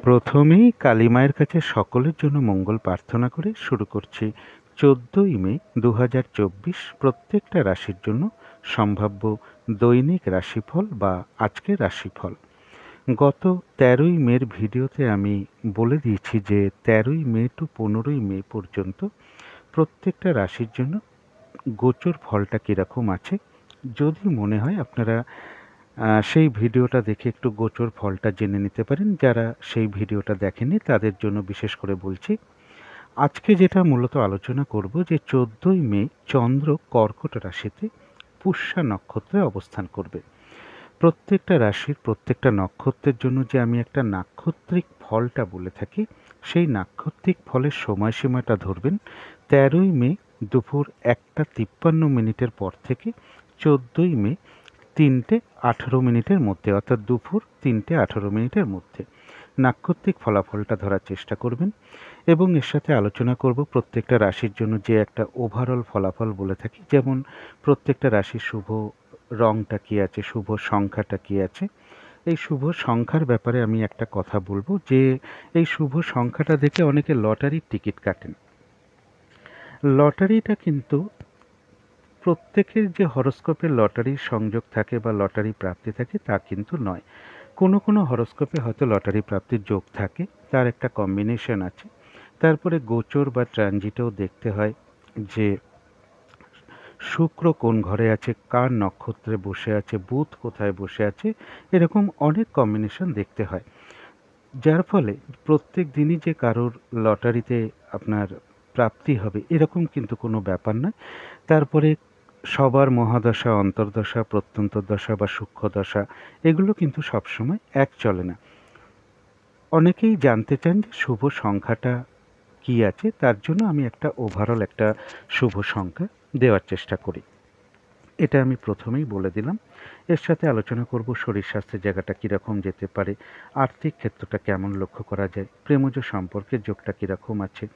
প্রথমেই কালী মায়ের কাছে সকলের জন্য মঙ্গল প্রার্থনা করে শুরু করছি। 14ই মে 2024 প্রত্যেকটা রাশির জন্য সম্ভাব্য দৈনিক রাশিফল বা আজকের রাশিফল। গত 13ই মের ভিডিওতে আমি বলে দিয়েছি যে 13ই মে টু 15ই মে পর্যন্ত প্রত্যেকটা রাশির জন্য গোচর ফলটা কীরকম আছে। যদি মনে হয় আপনারা সেই ভিডিওটা দেখে একটু গোচর ফলটা জেনে নিতে পারেন। যারা সেই ভিডিওটা দেখেননি তাদের জন্য বিশেষ করে বলছি। আজকে যেটা মূলত আলোচনা করব যে 14ই মে চন্দ্র কর্কট রাশিতে পুষ্যা নক্ষত্রে অবস্থান করবে। প্রত্যেকটা রাশির প্রত্যেকটা নক্ষত্রের জন্য যে আমি একটা নাক্ষত্রিক ফলটা বলে থাকি, সেই নাক্ষত্রিক ফলের সময়সীমাটা ধরবেন 13ই মে দুপুর 1:53 পর থেকে 14ই মে 3:18 মধ্যে, অর্থাৎ দুপুর 3:18 মধ্যে নাক্ষত্রিক ফলাফলটা ধরার চেষ্টা করবেন। এবং এর সাথে আলোচনা করব প্রত্যেকটা রাশির জন্য যে একটা ওভারঅল ফলাফল বলে থাকি, যেমন প্রত্যেকটা রাশির শুভ রংটা কী আছে, শুভ সংখ্যাটা কী আছে। এই শুভ সংখ্যার ব্যাপারে আমি একটা কথা বলবো যে এই শুভ সংখ্যাটা দেখে অনেকে লটারির টিকিট কাটেন। লটারিটা কিন্তু প্রত্যেকের যে হরোস্কোপে লটারির সংযোগ থাকে বা লটারি প্রাপ্তি থাকে তা কিন্তু নয়। কোনো হরোস্কোপে হয়তো লটারি প্রাপ্তির যোগ থাকে, তার একটা কম্বিনেশন আছে। তারপরে গোচর বা ট্রানজিটেও দেখতে হয় যে শুক্র কোন ঘরে আছে, কার নক্ষত্রে বসে আছে, বুধ কোথায় বসে আছে, এরকম অনেক কম্বিনেশন দেখতে হয়। যার ফলে প্রত্যেক দিনই যে কারোর লটারিতে আপনার প্রাপ্তি হবে এরকম কিন্তু কোনো ব্যাপার নয়। তারপরে সবার মহাদশা, অন্তর্দশা, প্রত্যন্তদশা বা সূক্ষ্মদশা এগুলো কিন্তু সবসময় এক চলে না। অনেকেই জানতে চান যে শুভ সংখ্যাটা কী আছে, তার জন্য আমি একটা ওভারঅল একটা শুভ সংখ্যা দেওয়ার চেষ্টা করি। এটা আমি প্রথমেই বলে দিলাম। এর সাথে আলোচনা করব শরীর স্বাস্থ্যের জায়গাটা কীরকম যেতে পারে, আর্থিক ক্ষেত্রটা কেমন লক্ষ্য করা যায়, প্রেমজ সম্পর্কের যোগটা কীরকম আছে,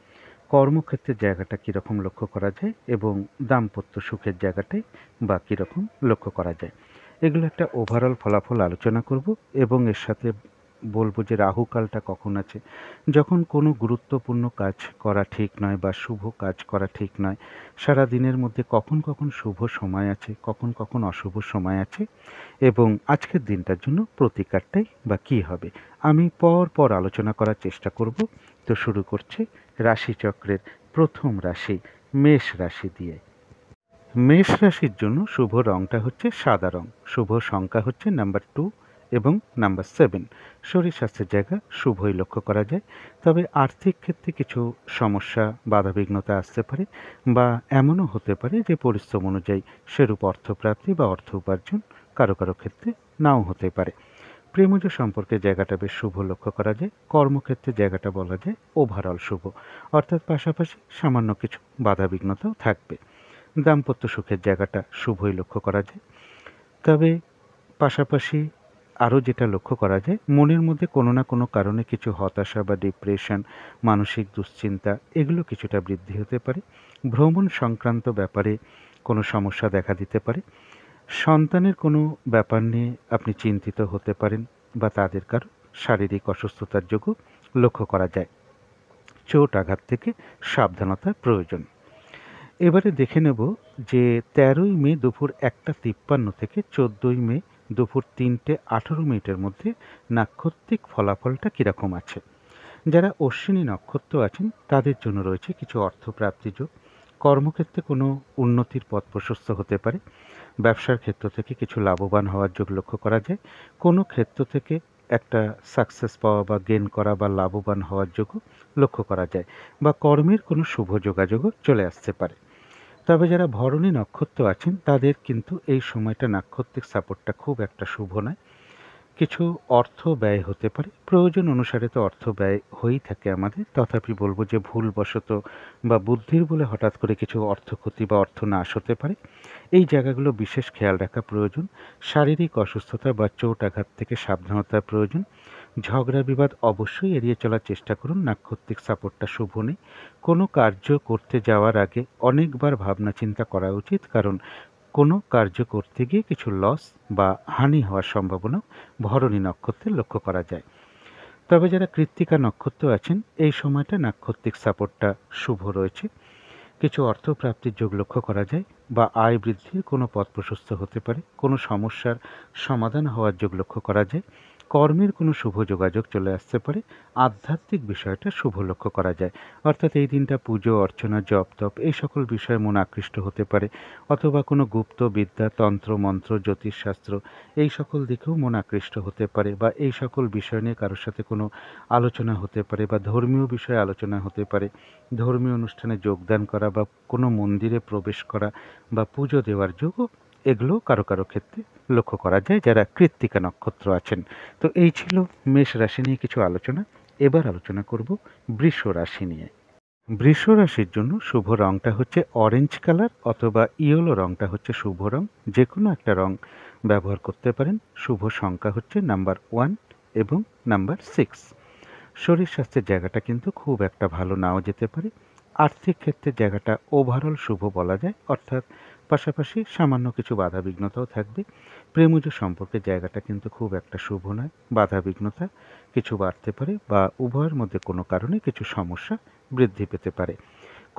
কর্মক্ষেত্রের জায়গাটা কীরকম লক্ষ্য করা যায় এবং দাম্পত্য সুখের জায়গাটাই বা কীরকম লক্ষ্য করা যায়। এগুলো একটা ওভারঅল ফলাফল আলোচনা করব এবং এর সাথে বলবো যে রাহুকালটা কখন আছে, যখন কোনো গুরুত্বপূর্ণ কাজ করা ঠিক নয় বা শুভ কাজ করা ঠিক নয়। সারা দিনের মধ্যে কখন কখন শুভ সময় আছে, কখন কখন অশুভ সময় আছে এবং আজকের দিনটার জন্য প্রতিকারটাই বা কী হবে আমি পর আলোচনা করার চেষ্টা করব। তো শুরু করছি রাশিচক্রের প্রথম রাশি মেষ রাশি দিয়ে। মেষ রাশির জন্য শুভ রংটা হচ্ছে সাদা রং, শুভ সংখ্যা হচ্ছে নাম্বার 2 এবং নাম্বার 7। শরীর স্বাস্থ্যের জায়গা শুভই লক্ষ্য করা যায়, তবে আর্থিক ক্ষেত্রে কিছু সমস্যা বাধাবিঘ্নতা আসতে পারে বা এমনও হতে পারে যে পরিশ্রম অনুযায়ী সেরূপ অর্থপ্রাপ্তি বা অর্থ উপার্জন কারো ক্ষেত্রে নাও হতে পারে। প্রেমজ সম্পর্কের জায়গাটা বেশ শুভ লক্ষ্য করা যায়। কর্মক্ষেত্রের জায়গাটা বলা যায় ওভারঅল শুভ, অর্থাৎ পাশাপাশি সামান্য কিছু বাধাবিঘ্নতাও থাকবে। দাম্পত্য সুখের জায়গাটা শুভই লক্ষ্য করা যায়, তবে পাশাপাশি আরও যেটা লক্ষ্য করা যায় মনের মধ্যে কোনো না কোনো কারণে কিছু হতাশা বা ডিপ্রেশন, মানসিক দুশ্চিন্তা এগুলো কিছুটা বৃদ্ধি হতে পারে। ভ্রমণ সংক্রান্ত ব্যাপারে কোনো সমস্যা দেখা দিতে পারে। সন্তানের কোনো ব্যাপার নিয়ে আপনি চিন্তিত হতে পারেন বা তাদের কারো শারীরিক অসুস্থতার যোগও লক্ষ্য করা যায়। চোট আঘাত থেকে সাবধানতার প্রয়োজন। এবারে দেখে নেব যে 13ই মে দুপুর 1:53 থেকে 14ই মে দুপুর 3:18 মধ্যে নাক্ষত্রিক ফলাফলটা কীরকম আছে। যারা অশ্বিনী নক্ষত্র আছেন তাদের জন্য রয়েছে কিছু অর্থপ্রাপ্তি যোগ, কর্মক্ষেত্রে কোনো উন্নতির পথ প্রশস্ত হতে পারে, ব্যবসার ক্ষেত্র থেকে কিছু লাভবান হওয়ার যোগ লক্ষ্য করা যায়, কোনো ক্ষেত্র থেকে একটা সাকসেস পাওয়া বা গেন করা বা লাভবান হওয়ার যোগও লক্ষ্য করা যায় বা কর্মের কোনো শুভ যোগাযোগও চলে আসতে পারে। তবে যারা ভরণী নক্ষত্র আছেন তাদের কিন্তু এই সময়টা নাক্ষত্রিক সাপোর্টটা খুব একটা শুভ নয়। কিছু অর্থ ব্যয় হতে পারে, প্রয়োজন অনুসারে তো অর্থ ব্যয় হয়েই থাকে আমাদের, তথাপি বলবো যে ভুলবশত বা বুদ্ধির বলে হঠাৎ করে কিছু অর্থ ক্ষতি বা অর্থ নাশ হতে পারে। এই জায়গাগুলো বিশেষ খেয়াল রাখা প্রয়োজন। শারীরিক অসুস্থতা বা চোট আঘাত থেকে সাবধানতার প্রয়োজন। ঝগড়া বিবাদ অবশ্যই এড়িয়ে চলার চেষ্টা করুন, নাক্ষত্রিক সাপোর্টটা শুভ নেই। কোনো কার্য করতে যাওয়ার আগে অনেকবার ভাবনা চিন্তা করা উচিত, কারণ কোনো কার্য করতে গিয়ে কিছু লস বা হানি হওয়ার সম্ভাবনা ভরণী নক্ষত্রে লক্ষ্য করা যায়। তবে যারা কৃত্তিকা নক্ষত্র আছেন এই সময়টা নাক্ষত্রিক সাপোর্টটা শুভ রয়েছে। কিছু অর্থপ্রাপ্তির যোগ লক্ষ্য করা যায় বা আয় বৃদ্ধির কোনো পথ প্রশস্ত হতে পারে, কোনো সমস্যার সমাধান হওয়ার যোগ লক্ষ্য করা যায়, কর্মের কোনো শুভ যোগাযোগ চলে আসতে পারে, আধ্যাত্মিক বিষয়টা শুভ লক্ষ্য করা যায়। অর্থাৎ এই দিনটা পুজো অর্চনা জপ তপ এই সকল বিষয়ে মন আকৃষ্ট হতে পারে, অথবা কোনো গুপ্ত বিদ্যা তন্ত্র মন্ত্র জ্যোতিষশাস্ত্র এই সকল দিকেও মন আকৃষ্ট হতে পারে, বা এই সকল বিষয় নিয়ে কারোর সাথে কোনো আলোচনা হতে পারে, বা ধর্মীয় বিষয়ে আলোচনা হতে পারে, ধর্মীয় অনুষ্ঠানে যোগদান করা বা কোনো মন্দিরে প্রবেশ করা বা পুজো দেওয়ার যোগও এগুলো কারো কারো ক্ষেত্রে লক্ষ্য করা যায় যারা কৃত্তিকা নক্ষত্র আছেন। তো এই ছিল মেষ রাশি নিয়ে কিছু আলোচনা। এবার আলোচনা করব বৃষ রাশি নিয়ে। বৃষ রাশির জন্য শুভ রংটা হচ্ছে অরেঞ্জ কালার, অথবা ইয়েলো রংটা হচ্ছে শুভ রং। যে কোনো একটা রং ব্যবহার করতে পারেন। শুভ সংখ্যা হচ্ছে নাম্বার 1 এবং নাম্বার 6। শরীর স্বাস্থ্যের জায়গাটা কিন্তু খুব একটা ভালো নাও যেতে পারে। আর্থিক ক্ষেত্রে জায়গাটা ওভারঅল শুভ বলা যায়, অর্থাৎ পাশাপাশি সামান্য কিছু বাধাবিঘ্নতাও থাকবে। প্রেমজ সম্পর্কের জায়গাটা কিন্তু খুব একটা শুভ নয়, বাধাবিঘ্নতা কিছু বাড়তে পারে বা উভয়ের মধ্যে কোনো কারণে কিছু সমস্যা বৃদ্ধি পেতে পারে।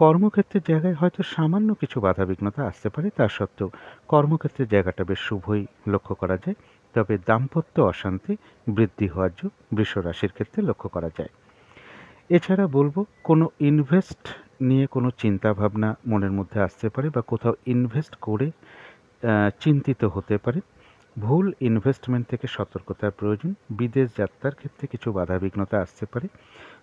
কর্মক্ষেত্রের জায়গায় হয়তো সামান্য কিছু বাধাবিঘ্নতা আসতে পারে, তা সত্ত্বেও কর্মক্ষেত্রের জায়গাটা বেশ শুভই লক্ষ্য করা যায়। তবে দাম্পত্য অশান্তি বৃদ্ধি হওয়ার যোগ বৃষ রাশির ক্ষেত্রে লক্ষ্য করা যায়। এছাড়া বলবো কোনো ইনভেস্ট নিয়ে কোনো চিন্তাভাবনা মনের মধ্যে আসতে পারে, বা কোথাও ইনভেস্ট করে চিন্তিত হতে পারে। ভুল ইনভেস্টমেন্ট থেকে সতর্কতার প্রয়োজন। বিদেশ যাত্রার ক্ষেত্রে কিছু বাধাবিঘ্নতা আসতে পারে।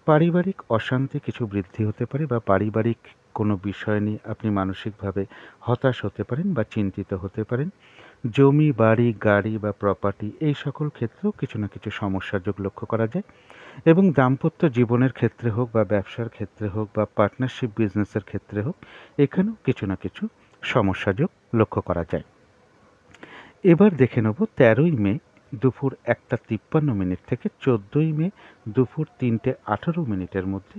পারিবারিক অশান্তি কিছু বৃদ্ধি হতে পারে, বা পারিবারিক কোনো বিষয় নিয়ে আপনি মানসিকভাবে হতাশ হতে পারেন বা চিন্তিত হতে পারেন। জমি বাড়ি গাড়ি বা প্রপার্টি এই সকল ক্ষেত্রেও কিছু না কিছু সমস্যার যোগ লক্ষ্য করা যায়। এবং দাম্পত্য জীবনের ক্ষেত্রে হোক বা ব্যবসার ক্ষেত্রে হোক বা পার্টনারশিপ বিজনেসের ক্ষেত্রে হোক, এখানেও কিছু না কিছু সমস্যা যোগ লক্ষ্য করা যায়। এবার দেখে নেব 13ই মে দুপুর 1:53 থেকে 14ই মে দুপুর 3:18 মধ্যে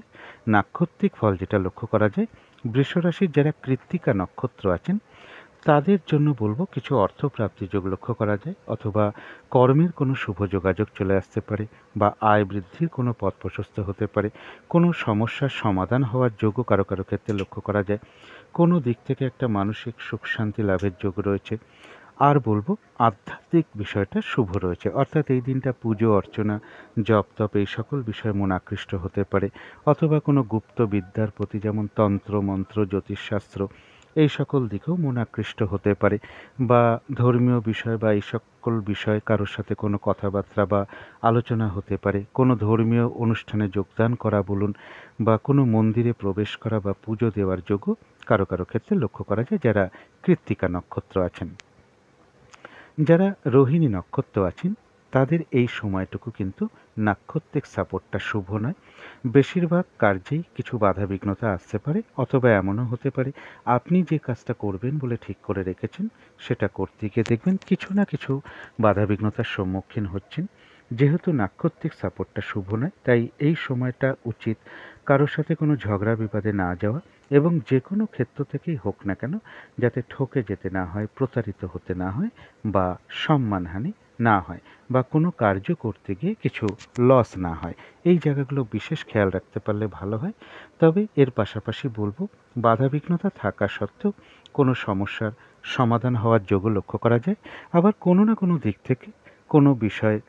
নাক্ষত্রিক ফল যেটা লক্ষ্য করা যায়। বৃষরাশির যারা কৃত্তিকা নক্ষত্র আছেন তাদের জন্য বলবো কিছু অর্থপ্রাপ্তি যোগ লক্ষ্য করা যায়, অথবা কর্মের কোনো শুভ যোগাযোগ চলে আসতে পারে, বা আয় বৃদ্ধির কোনো পথ প্রশস্ত হতে পারে, কোনো সমস্যার সমাধান হওয়ার যোগও কারো কারো ক্ষেত্রে লক্ষ্য করা যায়। কোনো দিক থেকে একটা মানসিক সুখ শান্তি লাভের যোগ রয়েছে। আর বলবো আধ্যাত্মিক বিষয়টা শুভ রয়েছে, অর্থাৎ এই দিনটা পুজো অর্চনা জপ তপ এই সকল বিষয়ে মন আকৃষ্ট হতে পারে, অথবা কোনো গুপ্ত বিদ্যার প্রতি যেমন তন্ত্র মন্ত্র জ্যোতিষশাস্ত্র এই সকল দিকেও মন আকৃষ্ট হতে পারে, বা ধর্মীয় বিষয় বা এই সকল বিষয়ে কারোর সাথে কোনো কথাবার্তা বা আলোচনা হতে পারে। কোনো ধর্মীয় অনুষ্ঠানে যোগদান করা বলুন, বা কোনো মন্দিরে প্রবেশ করা বা পুজো দেওয়ার যোগও কারো কারো ক্ষেত্রে লক্ষ্য করা যায় যারা কৃত্তিকা নক্ষত্র আছেন। যারা রোহিণী নক্ষত্র আছেন তাদের এই সময়টুকু কিন্তু নাক্ষত্রিক সাপোর্টটা শুভ নয়। বেশিরভাগ কার্যেই কিছু বাধাবিঘ্নতা আসতে পারে, অথবা এমনও হতে পারে আপনি যে কাজটা করবেন বলে ঠিক করে রেখেছেন সেটা করতে গিয়ে দেখবেন কিছু না কিছু বাধাবিঘ্নতার সম্মুখীন হচ্ছেন। যেহেতু নাক্ষত্রিক সাপোর্টটা শুভ নয়, তাই এই সময়টা উচিত কারোর সাথে কোনো ঝগড়া বিবাদে না যাওয়া, এবং যে কোনো ক্ষেত্র থেকেই হোক না কেন যাতে ঠকে যেতে না হয়, প্রতারিত হতে না হয়, বা সম্মানহানি না হয়, বা কোনো কার্য করতে গিয়ে কিছু লস না হয়। এই জায়গাগুলো বিশেষ খেয়াল রাখতে পারলে ভালো হয়। তবে এর পাশাপাশি বলবো বাধাবিঘ্নতা থাকা সত্ত্বেও কোনো সমস্যার সমাধান হওয়ার যোগও লক্ষ্য করা যায়। আবার কোনো না কোনো দিক থেকে কোনো বিষয়ে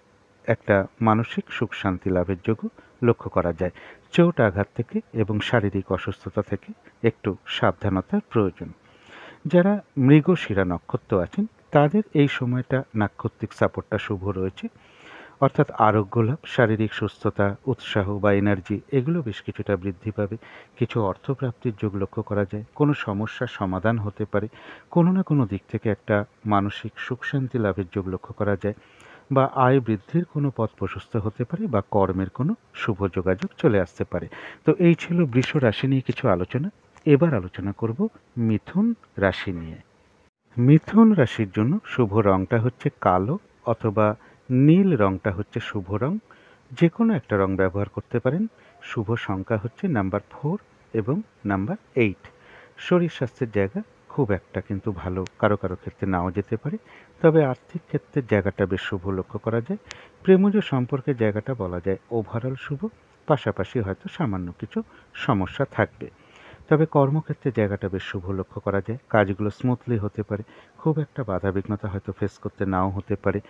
একটা মানসিক সুখ শান্তি লাভের যোগও লক্ষ্য করা যায়। চোট আঘাত থেকে এবং শারীরিক অসুস্থতা থেকে একটু সাবধানতার প্রয়োজন। যারা মৃগশিরা নক্ষত্র আছেন তাদের এই সময়টা নাক্ষত্রিক সাপোর্টটা শুভ রয়েছে, অর্থাৎ আরোগ্য লাভ, শারীরিক সুস্থতা, উৎসাহ বা এনার্জি এগুলো বেশ কিছুটা বৃদ্ধি পাবে। কিছু অর্থপ্রাপ্তির যোগ লক্ষ্য করা যায়। কোনো সমস্যার সমাধান হতে পারে। কোনো না কোনো দিক থেকে একটা মানসিক সুখ শান্তি লাভের যোগ লক্ষ্য করা যায়, বা আয় বৃদ্ধির কোনো পথ প্রশস্ত হতে পারে, বা কর্মের কোনো শুভ যোগাযোগ চলে আসতে পারে। তো এই ছিল বৃষ রাশি নিয়ে কিছু আলোচনা। এবার আলোচনা করব মিথুন রাশি নিয়ে। মিথুন রাশির জন্য শুভ রংটা হচ্ছে কালো, অথবা নীল রংটা হচ্ছে শুভ রং। যে কোনো একটা রং ব্যবহার করতে পারেন। শুভ সংখ্যা হচ্ছে নাম্বার 4 এবং নাম্বার 8। শরীর স্বাস্থ্যের জায়গা খুব একটা কিন্তু ভালো কারো কারো ক্ষেত্রে নাও যেতে পারে। তবে আর্থিক ক্ষেত্রের জায়গাটা বেশ শুভ লক্ষ্য করা যায়। প্রেমজ সম্পর্কের জায়গাটা বলা যায় ওভারঅল শুভ, পাশাপাশি হয়তো সামান্য কিছু সমস্যা থাকবে। তবে কর্মক্ষেত্রে জায়গাটা বেশ শুভ লক্ষ্য করা যায়। কাজগুলো স্মুথলি হতে পারে, খুব একটা বাধাবিঘ্নতা হয়তো ফেস করতে নাও হতে পারে।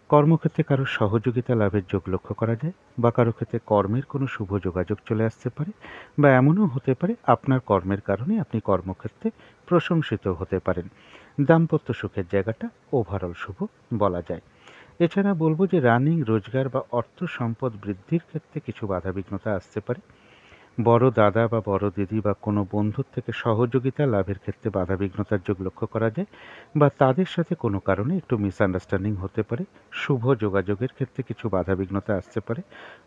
কর্মক্ষেত্রে কারো সহযোগিতা লাভের যোগ লক্ষ্য করা যায়, বা কারো ক্ষেত্রে কর্মের কোনো শুভ যোগাযোগ চলে আসতে পারে, বা এমনও হতে পারে আপনার কর্মের কারণে আপনি কর্মক্ষেত্রে প্রশংসিত হতে পারেন। দাম্পত্য সুখের জায়গাটা ওভারঅল শুভ বলা যায়। এছাড়া বলবো যে রানিং রোজগার বা অর্থ সম্পদ বৃদ্ধির ক্ষেত্রে কিছু বাধাবিঘ্নতা আসতে পারে। বড় দাদা বা বড় দিদি বা কোনো বন্ধুর থেকে সহযোগিতা লাভের ক্ষেত্রে বাধাবিঘ্নতার যোগ লক্ষ্য করা যায়, বা তাদের সাথে কোনো কারণে একটু মিসআন্ডারস্ট্যান্ডিং হতে পারে। শুভ যোগাযোগের ক্ষেত্রে কিছু বাধাবিঘ্নতা আসতে পারে,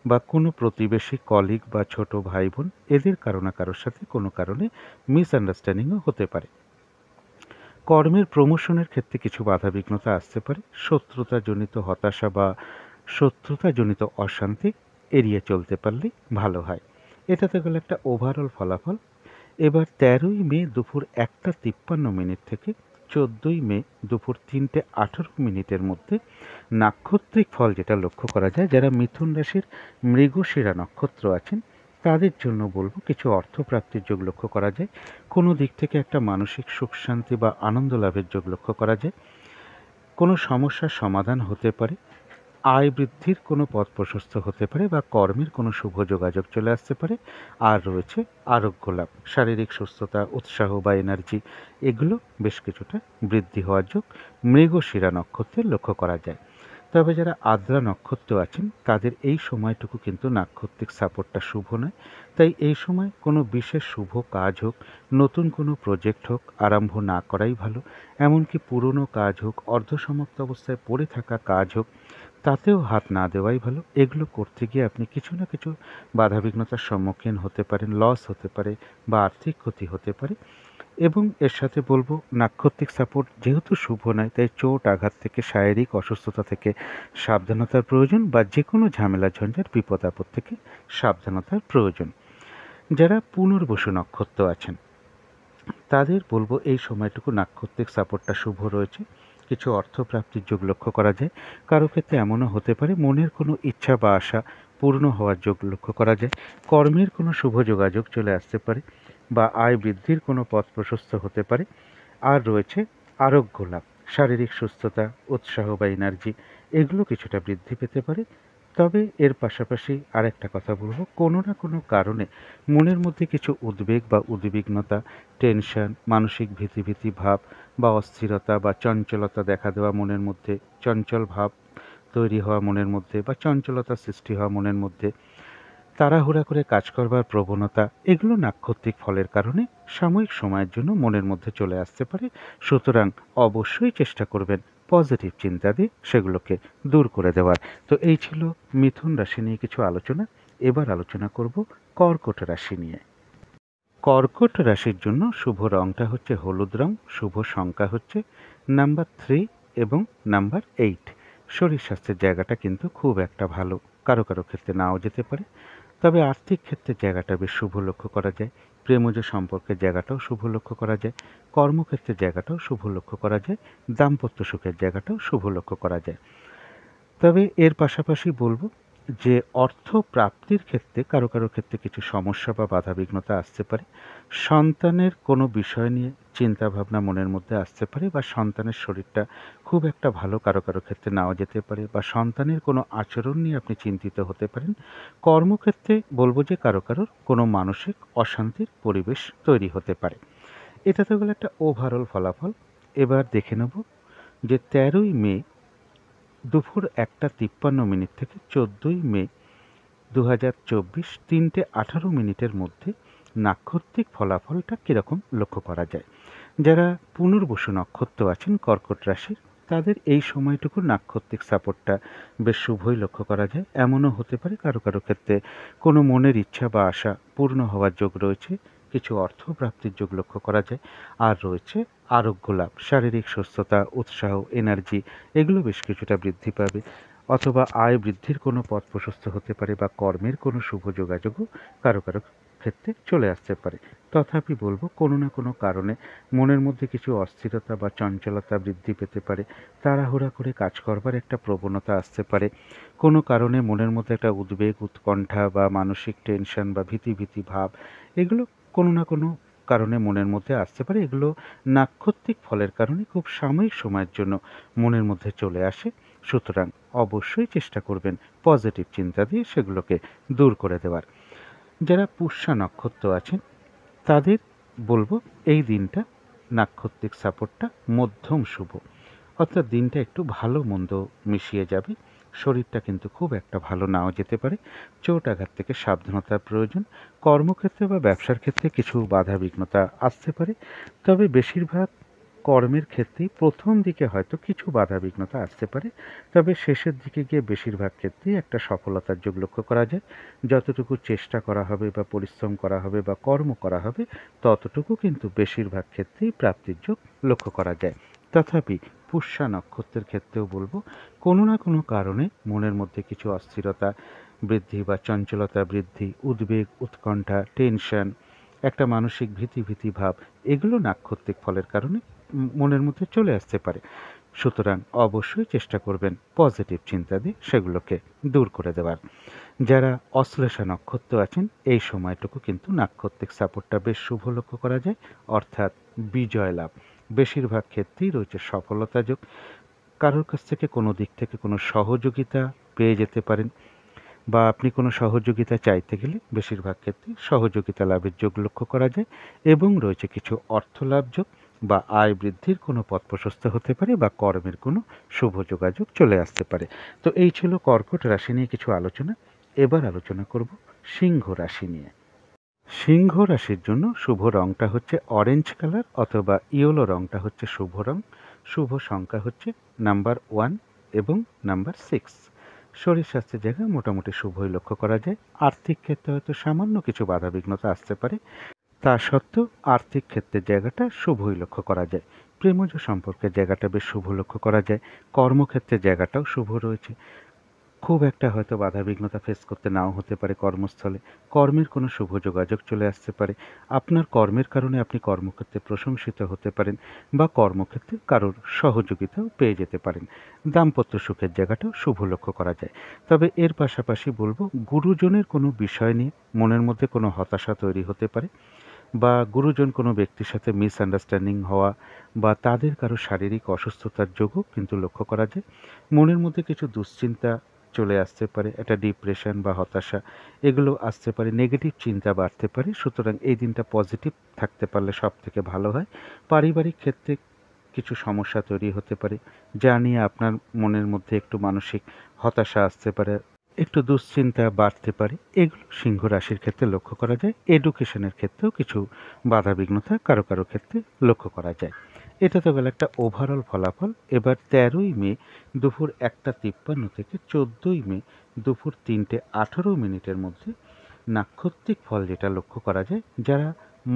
বা কোনো প্রতিবেশী, কলিগ বা ছোট ভাই বোন এদের কারো না কারোর সাথে কোনো কারণে মিসআন্ডারস্ট্যান্ডিংও হতে পারে। কর্মের প্রমোশনের ক্ষেত্রে কিছু বাধাবিঘ্নতা আসতে পারে। শত্রুতাজনিত হতাশা বা শত্রুতাজনিত অশান্তি এড়িয়ে চলতে পারলে ভালো হয়। এটা তো গেল একটা ওভারঅল ফলাফল। এবার 13ই মে দুপুর 1:53 থেকে 14ই মে দুপুর 3:18 মধ্যে নাক্ষত্রিক ফল যেটা লক্ষ্য করা যায়, যারা মিথুন রাশির মৃগশিরা নক্ষত্র আছেন তাদের জন্য বলবো কিছু অর্থপ্রাপ্তির যোগ লক্ষ্য করা যায়। কোনো দিক থেকে একটা মানসিক সুখ শান্তি বা আনন্দ লাভের যোগ লক্ষ্য করা যায়। কোনো সমস্যার সমাধান হতে পারে, আয় বৃদ্ধির কোনো পথ প্রশস্ত হতে পারে, বা কর্মের কোনো শুভ যোগাযোগ চলে আসতে পারে। আর রয়েছে আরোগ্য লাভ, শারীরিক সুস্থতা, উৎসাহ বা এনার্জি এগুলো বেশ কিছুটা বৃদ্ধি হওয়ার যোগ মৃগশিরা নক্ষত্রে লক্ষ্য করা যায়। তবে যারা আদ্রা নক্ষত্র আছেন তাদের এই সময়টুকু কিন্তু নাক্ষত্রিক সাপোর্টটা শুভ নয়। তাই এই সময় কোনো বিশেষ শুভ কাজ হোক, নতুন কোনো প্রজেক্ট হোক, আরম্ভ না করাই ভালো। এমনকি পুরনো কাজ হোক, অর্ধসমাপ্ত অবস্থায় পড়ে থাকা কাজ হোক, তাতেও হাত না দেওয়াই ভালো। এগুলো করতে গিয়ে আপনি কিছু না কিছু বাধাবিঘ্নতার সম্মুখীন হতে পারেন, লস হতে পারে বা আর্থিক ক্ষতি হতে পারে। এবং এর সাথে বলবো নাক্ষত্রিক সাপোর্ট যেহেতু শুভ নয়, তাই চোট আঘাত থেকে, শারীরিক অসুস্থতা থেকে সাবধানতার প্রয়োজন, বা যে কোনো ঝামেলা ঝঞ্ঝাট বিপদ আপদ থেকে সাবধানতার প্রয়োজন। যারা পুনর্বসু নক্ষত্র আছেন তাদের বলবো এই সময়টুকু নাক্ষত্রিক সাপোর্টটা শুভ রয়েছে। কিছু অর্থপ্রাপ্তির যোগ লক্ষ্য করা যায়। কারো ক্ষেত্রে এমনও হতে পারে মনের কোনো ইচ্ছা বা আশা পূর্ণ হওয়ার যোগ লক্ষ্য করা যায়। কর্মের কোনো শুভ যোগাযোগ চলে আসতে পারে, বা আয় বৃদ্ধির কোনো পথ প্রশস্ত হতে পারে। আর রয়েছে আরোগ্য লাভ, শারীরিক সুস্থতা, উৎসাহ বা এনার্জি এগুলো কিছুটা বৃদ্ধি পেতে পারে। তবে এর পাশাপাশি আরেকটা কথা বলবো, কোনো না কোনো কারণে মনের মধ্যে কিছু উদ্বেগ বা উদ্বিগ্নতা, টেনশন, মানসিক ভীতি ভাব বা অস্থিরতা বা চঞ্চলতা দেখা দেওয়া, মনের মধ্যে চঞ্চল ভাব তৈরি হওয়া, মনের মধ্যে বা চঞ্চলতা সৃষ্টি হওয়া মনের মধ্যে, তাড়াহুড়া করে কাজ করবার প্রবণতা, এগুলো নাক্ষত্রিক ফলের কারণে সাময়িক সময়ের জন্য মনের মধ্যে চলে আসতে পারে। সুতরাং অবশ্যই চেষ্টা করবেন পজিটিভ চিন্তা দিয়ে সেগুলোকে দূর করে দেওয়ার। তো এই ছিল মিথুন রাশি নিয়ে কিছু আলোচনা। এবার আলোচনা করব কর্কট রাশি নিয়ে। কর্কট রাশির জন্য শুভ রংটা হচ্ছে হলুদ রং, শুভ সংখ্যা হচ্ছে নাম্বার 3 এবং নাম্বার 8। শরীর স্বাস্থ্যের জায়গাটা কিন্তু খুব একটা ভালো, কারো কারো ক্ষেত্রে নাও যেতে পারে। তবে আর্থিক ক্ষেত্রের জায়গাটা বেশ শুভ লক্ষ্য করা যায়। প্রেমজ সম্পর্কের জায়গাটাও শুভ লক্ষ্য করা যায়। কর্মক্ষেত্রের জায়গাটাও শুভ লক্ষ্য করা যায়। দাম্পত্য সুখের জায়গাটাও শুভ লক্ষ্য করা যায়। তবে এর পাশাপাশি বলবো যে অর্থ প্রাপ্তির ক্ষেত্রে কারো কারো ক্ষেত্রে কিছু সমস্যা বা বাধাবিঘ্নতা আসতে পারে। সন্তানের কোনো বিষয় নিয়ে চিন্তা ভাবনা মনের মধ্যে আসতে পারে, বা সন্তানের শরীরটা খুব একটা ভালো কারো কারো ক্ষেত্রে নাও যেতে পারে, বা সন্তানের কোনো আচরণ নিয়ে আপনি চিন্তিত হতে পারেন। কর্মক্ষেত্রে বলবো যে কারো কারোর কোনো মানসিক অশান্তির পরিবেশ তৈরি হতে পারে। এটা তো গেল একটা ওভারঅল ফলাফল। এবার দেখে নেব যে 13ই মে দুপুর 1:53 থেকে 14ই মে 2024 3:18 মধ্যে নাক্ষত্রিক ফলাফলটা কীরকম লক্ষ্য করা যায়। যারা পুনর্বসু নক্ষত্র আছেন কর্কট রাশির, তাদের এই সময়টুকু নাক্ষত্রিক সাপোর্টটা বেশ শুভই লক্ষ্য করা যায়। এমনও হতে পারে কারো কারো ক্ষেত্রে কোনো মনের ইচ্ছা বা আশা পূর্ণ হওয়ার যোগ রয়েছে, কিছু অর্থ প্রাপ্তির যোগ লক্ষ্য করা যায়। আর রয়েছে আরোগ্য লাভ, শারীরিক সুস্থতা, উৎসাহ, এনার্জি এগুলো বেশ কিছুটা বৃদ্ধি পাবে। অথবা আয় বৃদ্ধির কোনো পথ প্রশস্ত হতে পারে, বা কর্মের কোনো শুভ যোগাযোগও কারো কারো ক্ষেত্রে চলে আসতে পারে। তথাপি বলবো কোনো না কোনো কারণে মনের মধ্যে কিছু অস্থিরতা বা চঞ্চলতা বৃদ্ধি পেতে পারে। তাড়াহুড়া করে কাজ করবার একটা প্রবণতা আসতে পারে। কোনো কারণে মনের মধ্যে একটা উদ্বেগ, উৎকণ্ঠা বা মানসিক টেনশন বা ভীতি ভাব, এগুলো কোনো না কোনো কারণে মনের মধ্যে আসতে পারে। এগুলো নাক্ষত্রিক ফলের কারণে খুব সাময়িক সময়ের জন্য মনের মধ্যে চলে আসে। সুতরাং অবশ্যই চেষ্টা করবেন পজিটিভ চিন্তা দিয়ে সেগুলোকে দূর করে দেওয়ার। যারা পুষ্যা নক্ষত্র আছেন তাদের বলবো এই দিনটা নাক্ষত্রিক সাপোর্টটা মধ্যম শুভ, অর্থাৎ দিনটা একটু ভালো মন্দ মিশিয়ে যাবে। শরীরটা কিন্তু খুব একটা ভালো নাও যেতে পারে। চোট আঘাত থেকে সাবধানতার প্রয়োজন। কর্মক্ষেত্রে বা ব্যবসার ক্ষেত্রে কিছু বাধা বিঘ্নতা আসতে পারে, তবে বেশিরভাগ কর্মের ক্ষেত্রেই প্রথম দিকে হয়তো কিছু বাধা বিঘ্নতা আসতে পারে, তবে শেষের দিকে গিয়ে বেশিরভাগ ক্ষেত্রেই একটা সফলতার যোগ লক্ষ্য করা যায়। যতটুকু চেষ্টা করা হবে বা পরিশ্রম করা হবে বা কর্ম করা হবে ততটুকু কিন্তু বেশিরভাগ ক্ষেত্রেই প্রাপ্তির যোগ লক্ষ্য করা যায়। তথাপি পুষ্যা নক্ষত্রের ক্ষেত্রেও বলবো কোনো না কোনো কারণে মনের মধ্যে কিছু অস্থিরতা বৃদ্ধি বা চঞ্চলতা বৃদ্ধি, উদ্বেগ, উৎকণ্ঠা, টেনশন, একটা মানসিক ভীতি ভাব, এগুলো নাক্ষত্রিক ফলের কারণে মনের মধ্যে চলে আসতে পারে। সুতরাং অবশ্যই চেষ্টা করবেন পজিটিভ চিন্তা দিয়ে সেগুলোকে দূর করে দেওয়ার। যারা অশ্লেষা নক্ষত্র আছেন এই সময়টুকু কিন্তু নাক্ষত্রিক সাপোর্টটা বেশ শুভ লক্ষ্য করা যায়, অর্থাৎ বিজয় লাভ। বেশিরভাগ ক্ষেত্রেই রয়েছে সফলতা যোগ। কারোর কাছ থেকে কোনো দিক থেকে কোনো সহযোগিতা পেয়ে যেতে পারেন, বা আপনি কোনো সহযোগিতা চাইতে গেলে বেশিরভাগ ক্ষেত্রে সহযোগিতা লাভের যোগ লক্ষ্য করা যায়, এবং রয়েছে কিছু অর্থ লাভ যোগ বা আয় বৃদ্ধির কোনো পথ প্রশস্ত হতে পারে বা কর্মের কোনো শুভ যোগাযোগ চলে আসতে পারে। তো এই ছিল কর্কট রাশি নিয়ে কিছু আলোচনা। এবার আলোচনা করব সিংহ রাশি নিয়ে। সিংহ রাশির জন্য শুভ রংটা হচ্ছে অরেঞ্জ কালার অথবা ইয়েলো রংটা হচ্ছে শুভ রং। শুভ সংখ্যা হচ্ছে নাম্বার 1 এবং নাম্বার 6। শরীর স্বাস্থ্যের জায়গায় মোটামুটি শুভই লক্ষ্য করা যায়। আর্থিক ক্ষেত্রে হয়তো সামান্য কিছু বাধাবিঘ্নতা আসতে পারে, তা সত্ত্বেও আর্থিক ক্ষেত্রের জায়গাটা শুভই লক্ষ্য করা যায়। প্রেমজ সম্পর্কের জায়গাটা বেশ শুভ লক্ষ্য করা যায়। কর্মক্ষেত্রের জায়গাটাও শুভ রয়েছে। খুব একটা হয়তো বাধাবিঘ্নতা ফেস করতে নাও হতে পারে কর্মস্থলে। কর্মের কোনো শুভ যোগাযোগ চলে আসতে পারে। আপনার কর্মের কারণে আপনি কর্মক্ষেত্রে প্রশংসিত হতে পারেন বা কর্মক্ষেত্রে কারোর সহযোগিতাও পেয়ে যেতে পারেন। দাম্পত্য সুখের জায়গাটাও শুভ লক্ষ্য করা যায়। তবে এর পাশাপাশি বলবো গুরুজনের কোনো বিষয় নিয়ে মনের মধ্যে কোনো হতাশা তৈরি হতে পারে, বা গুরুজন কোনো ব্যক্তির সাথে মিসআন্ডারস্ট্যান্ডিং হওয়া বা তাদের কারো শারীরিক অসুস্থতার যোগও কিন্তু লক্ষ্য করা যায়। মনের মধ্যে কিছু দুশ্চিন্তা চলে আসতে পারে, একটা ডিপ্রেশন বা হতাশা এগুলো আসতে পারে, নেগেটিভ চিন্তা বাড়তে পারে। সুতরাং এই দিনটা পজিটিভ থাকতে পারলে সব থেকে ভালো হয়। পারিবারিক ক্ষেত্রে কিছু সমস্যা তৈরি হতে পারে, যা নিয়ে আপনার মনের মধ্যে একটু মানসিক হতাশা আসতে পারে, একটু দুশ্চিন্তা বাড়তে পারে। এগুলো সিংহ রাশির ক্ষেত্রে লক্ষ্য করা যায়। এডুকেশনের ক্ষেত্রেও কিছু বাধাবিঘ্নতা কারো ক্ষেত্রে লক্ষ্য করা যায়। এটা তো গেল একটা ওভারঅল ফলাফল। এবার 13ই মে দুপুর 1:53 থেকে 14ই মে দুপুর 3:18 মধ্যে নাক্ষত্রিক ফল যেটা লক্ষ্য করা যায়, যারা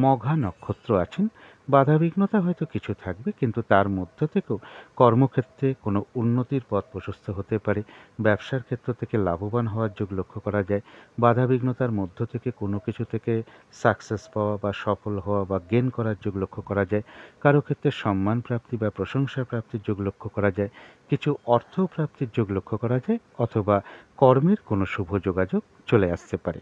মঘা নক্ষত্র আছেন বাধাবিঘ্নতা হয়তো কিছু থাকবে, কিন্তু তার মধ্য থেকেও কর্মক্ষেত্রে কোনো উন্নতির পথ প্রশস্ত হতে পারে। ব্যবসার ক্ষেত্র থেকে লাভবান হওয়ার যোগ লক্ষ্য করা যায়। বাধাবিঘ্নতার মধ্য থেকে কোনো কিছু থেকে সাকসেস পাওয়া বা সফল হওয়া বা গেন করার যোগ লক্ষ্য করা যায়। কারো ক্ষেত্রে সম্মান প্রাপ্তি বা প্রশংসা প্রাপ্তির যোগ লক্ষ্য করা যায়। কিছু অর্থ প্রাপ্তির যোগ লক্ষ্য করা যায়, অথবা কর্মের কোনো শুভ যোগাযোগ চলে আসতে পারে।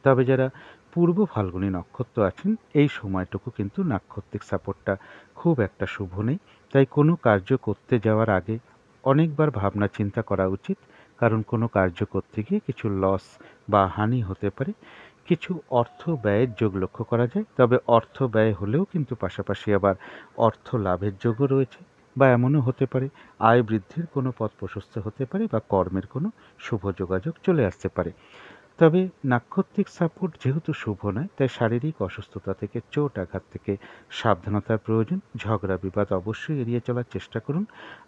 তবে যারা পূর্ব ফাল্গুনী নক্ষত্র আছেন এই সময়টুকু কিন্তু নাক্ষত্রিক সাপোর্টটা খুব একটা শুভ নেই। তাই কোনো কার্য করতে যাওয়ার আগে অনেকবার ভাবনা চিন্তা করা উচিত, কারণ কোনো কার্য করতে গিয়ে কিছু লস বা হানি হতে পারে। কিছু অর্থ ব্যয়ের যোগ লক্ষ্য করা যায়, তবে অর্থ ব্যয় হলেও কিন্তু পাশাপাশি আবার অর্থ লাভের যোগও রয়েছে, বা এমনও হতে পারে আয় বৃদ্ধির কোনো পথ প্রশস্ত হতে পারে বা কর্মের কোনো শুভ যোগাযোগ চলে আসতে পারে। তবে নাক্ষত্রিক সাপোর্ট যেহেতু শুভ নয়, তাই শারীরিক অসুস্থতা থেকে, চোট আঘাত থেকে সাবধানতার প্রয়োজন। ঝগড়া বিবাদ অবশ্যই এড়িয়ে চলার চেষ্টা করুন।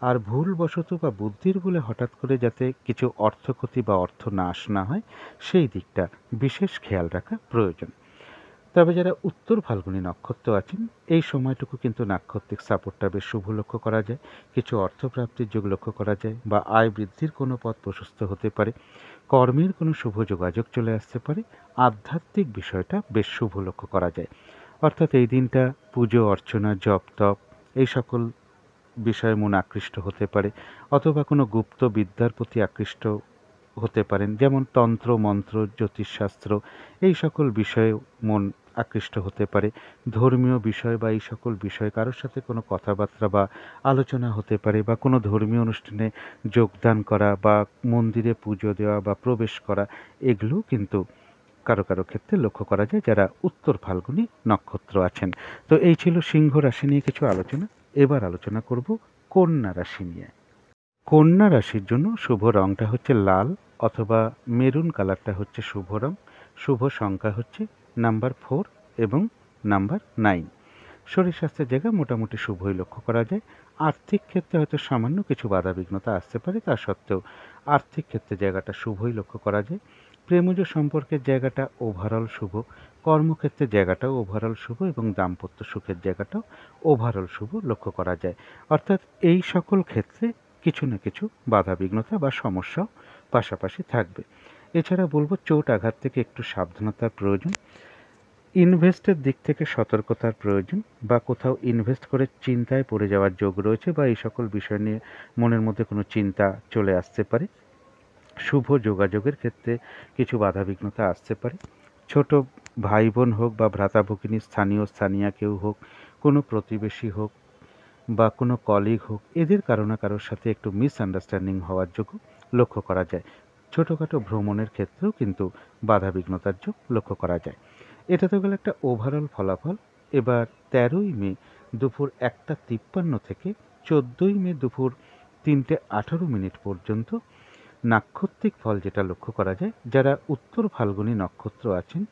আর ভুলবশত বা বুদ্ধির বলে হঠাৎ করে যাতে কিছু অর্থক্ষতি বা অর্থ নাশ না হয় সেই দিকটা বিশেষ খেয়াল রাখা প্রয়োজন। তবে যারা উত্তর ফাল্গুনী নক্ষত্র আছেন এই সময়টুকু কিন্তু নাক্ষত্রিক সাপোর্টটা বেশ শুভ লক্ষ্য করা যায়। কিছু অর্থপ্রাপ্তির যোগ লক্ষ্য করা যায় বা আয় বৃদ্ধির কোনো পথ প্রশস্ত হতে পারে, কর্মের কোনো শুভ যোগাযোগ চলে আসতে পারে, আধ্যাত্মিক বিষয়টা বেশ শুভ লক্ষ্য করা যায়। অর্থাৎ এই দিনটা পুজো অর্চনা জপ তপ এই সকল বিষয়ে মন আকৃষ্ট হতে পারে, অথবা কোনো গুপ্ত বিদ্যার প্রতি আকৃষ্ট হতে পারেন, যেমন তন্ত্র মন্ত্র জ্যোতিষশাস্ত্র এই সকল বিষয়ে মন আকৃষ্ট হতে পারে। ধর্মীয় বিষয় বা এই সকল বিষয়ে কারোর সাথে কোনো কথাবার্তা বা আলোচনা হতে পারে, বা কোনো ধর্মীয় অনুষ্ঠানে যোগদান করা বা মন্দিরে পুজো দেওয়া বা প্রবেশ করা, এগুলো কিন্তু কারো কারো ক্ষেত্রে লক্ষ্য করা যায় যারা উত্তর ফাল্গুনী নক্ষত্র আছেন। তো এই ছিল সিংহ রাশি নিয়ে কিছু আলোচনা। এবার আলোচনা করব কন্যা রাশি নিয়ে। কন্যা রাশির জন্য শুভ রংটা হচ্ছে লাল অথবা মেরুন কালারটা হচ্ছে শুভ রং। শুভ সংখ্যা হচ্ছে নাম্বার 4 এবং নাম্বার 9। শরীর স্বাস্থ্যের জায়গা মোটামুটি শুভই লক্ষ্য করা যায়। আর্থিক ক্ষেত্রে হয়তো সামান্য কিছু বাধাবিঘ্নতা আসতে পারে, তা সত্ত্বেও আর্থিক ক্ষেত্রে জায়গাটা শুভই লক্ষ্য করা যায়। প্রেমজ সম্পর্কের জায়গাটা ওভারঅল শুভ, কর্মক্ষেত্রের জায়গাটাও ওভারঅল শুভ এবং দাম্পত্য সুখের জায়গাটাও ওভারঅল শুভ লক্ষ্য করা যায়। অর্থাৎ এই সকল ক্ষেত্রে কিছু না কিছু বাধাবিঘ্নতা বা সমস্যাও পাশাপাশি থাকবে। এছাড়া বলবো চোট আঘাত থেকে একটু সাবধানতার প্রয়োজন, ইনভেস্টের দিক থেকে সতর্কতার প্রয়োজন, বা কোথাও ইনভেস্ট করে চিন্তায় পড়ে যাওয়ার যোগ রয়েছে বা এই সকল বিষয় নিয়ে মনের মধ্যে কোনো চিন্তা চলে আসতে পারে। শুভ যোগাযোগের ক্ষেত্রে কিছু বাধাবিঘ্নতা আসতে পারে। ছোট ভাই বোন হোক বা ভ্রাতা ভগিনী, স্থানীয় কেউ হোক, কোনো প্রতিবেশী হোক বা কোনো কলিগ হোক, এদের কারো না কারোর সাথে একটু মিসআন্ডারস্ট্যান্ডিং হওয়ার যোগ লক্ষ্য করা যায়। ছোটোখাটো ভ্রমণের ক্ষেত্রেও কিন্তু বাধাবিঘ্নতার যোগ লক্ষ্য করা যায়। এটা তো গেল একটা ওভারঅল ফলাফল। এবার 13ই মে দুপুর 1:53 থেকে 14ই মে দুপুর 3:18 পর্যন্ত নাক্ষত্রিক ফল যেটা লক্ষ্য করা যায়, যারা উত্তর ফাল্গুনী নক্ষত্র আছেন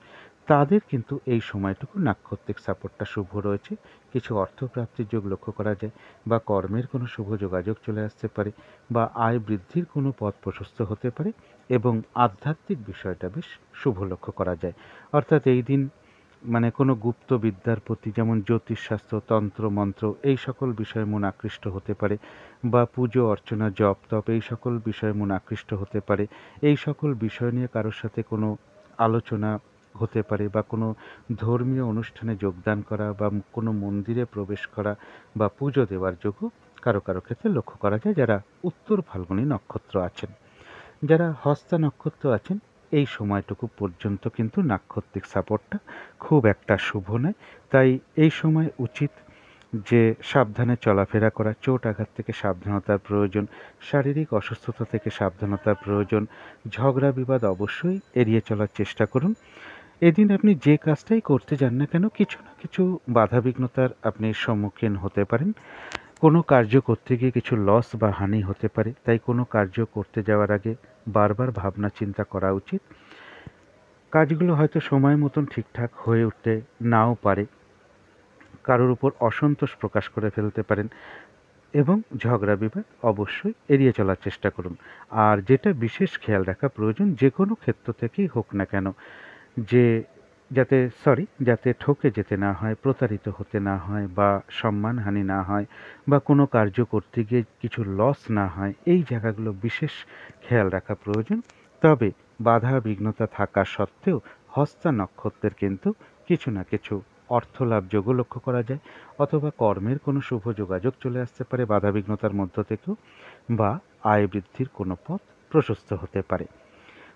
তাদের কিন্তু এই সময়টুকু নাক্ষত্রিক সাপোর্টটা শুভ রয়েছে। কিছু অর্থপ্রাপ্তির যোগ লক্ষ্য করা যায়, বা কর্মের কোনো শুভ যোগাযোগ চলে আসতে পারে, বা আয় বৃদ্ধির কোনো পথ প্রশস্ত হতে পারে, এবং আধ্যাত্মিক বিষয়টা বেশ শুভ লক্ষ্য করা যায়। অর্থাৎ এই দিন মানে কোনো গুপ্ত বিদ্যার প্রতি, যেমন জ্যোতিষশাস্ত্র তন্ত্র মন্ত্র এই সকল বিষয়ে মন আকৃষ্ট হতে পারে, বা পুজো অর্চনা জপ তপ এই সকল বিষয়ে মন আকৃষ্ট হতে পারে। এই সকল বিষয় নিয়ে কারোর সাথে কোনো আলোচনা হতে পারে, বা কোনো ধর্মীয় অনুষ্ঠানে যোগদান করা, বা কোনো মন্দিরে প্রবেশ করা, বা পুজো দেওয়ার যোগও কারো কারো ক্ষেত্রে লক্ষ্য করা যায় যারা উত্তর ফাল্গুনী নক্ষত্র আছেন। যারা হস্তা নক্ষত্র আছেন এই সময়টুকু পর্যন্ত কিন্তু নাক্ষত্রিক সাপোর্টটা খুব একটা শুভ নয়। তাই এই সময় উচিত যে সাবধানে চলাফেরা করা, চোট আঘাত থেকে সাবধানতার প্রয়োজন, শারীরিক অসুস্থতা থেকে সাবধানতার প্রয়োজন, ঝগড়া বিবাদ অবশ্যই এড়িয়ে চলার চেষ্টা করুন। এদিন আপনি যে কাজটাই করতে যান না কেন কিছু না কিছু বাধাবিঘ্নতার আপনি সম্মুখীন হতে পারেন। কোনো কার্য করতে গিয়ে কিছু লস বা হানি হতে পারে, তাই কোনো কার্য করতে যাওয়ার আগে বারবার ভাবনা চিন্তা করা উচিত। কাজগুলো হয়তো সময় মতন ঠিকঠাক হয়ে উঠতে নাও পারে, কারোর উপর অসন্তোষ প্রকাশ করে ফেলতে পারেন, এবং ঝগড়া বিবাদ অবশ্যই এড়িয়ে চলার চেষ্টা করুন। আর যেটা বিশেষ খেয়াল রাখা প্রয়োজন, যে কোনো ক্ষেত্র থেকেই হোক না কেন, যে যাতে ঠকে যেতে না হয়, প্রতারিত হতে না হয়, বা সম্মানহানি না হয়, বা কোনো কার্য করতে গিয়ে কিছু লস না হয়, এই জায়গাগুলো বিশেষ খেয়াল রাখা প্রয়োজন। তবে বাধা বিঘ্নতা থাকা সত্ত্বেও হস্তা নক্ষত্রের কিন্তু কিছু না কিছু অর্থলাভ যোগও লক্ষ্য করা যায়, অথবা কর্মের কোনো শুভ যোগাযোগ চলে আসতে পারে বাধাবিঘ্নতার মধ্য থেকেও, বা আয় বৃদ্ধির কোনো পথ প্রশস্ত হতে পারে।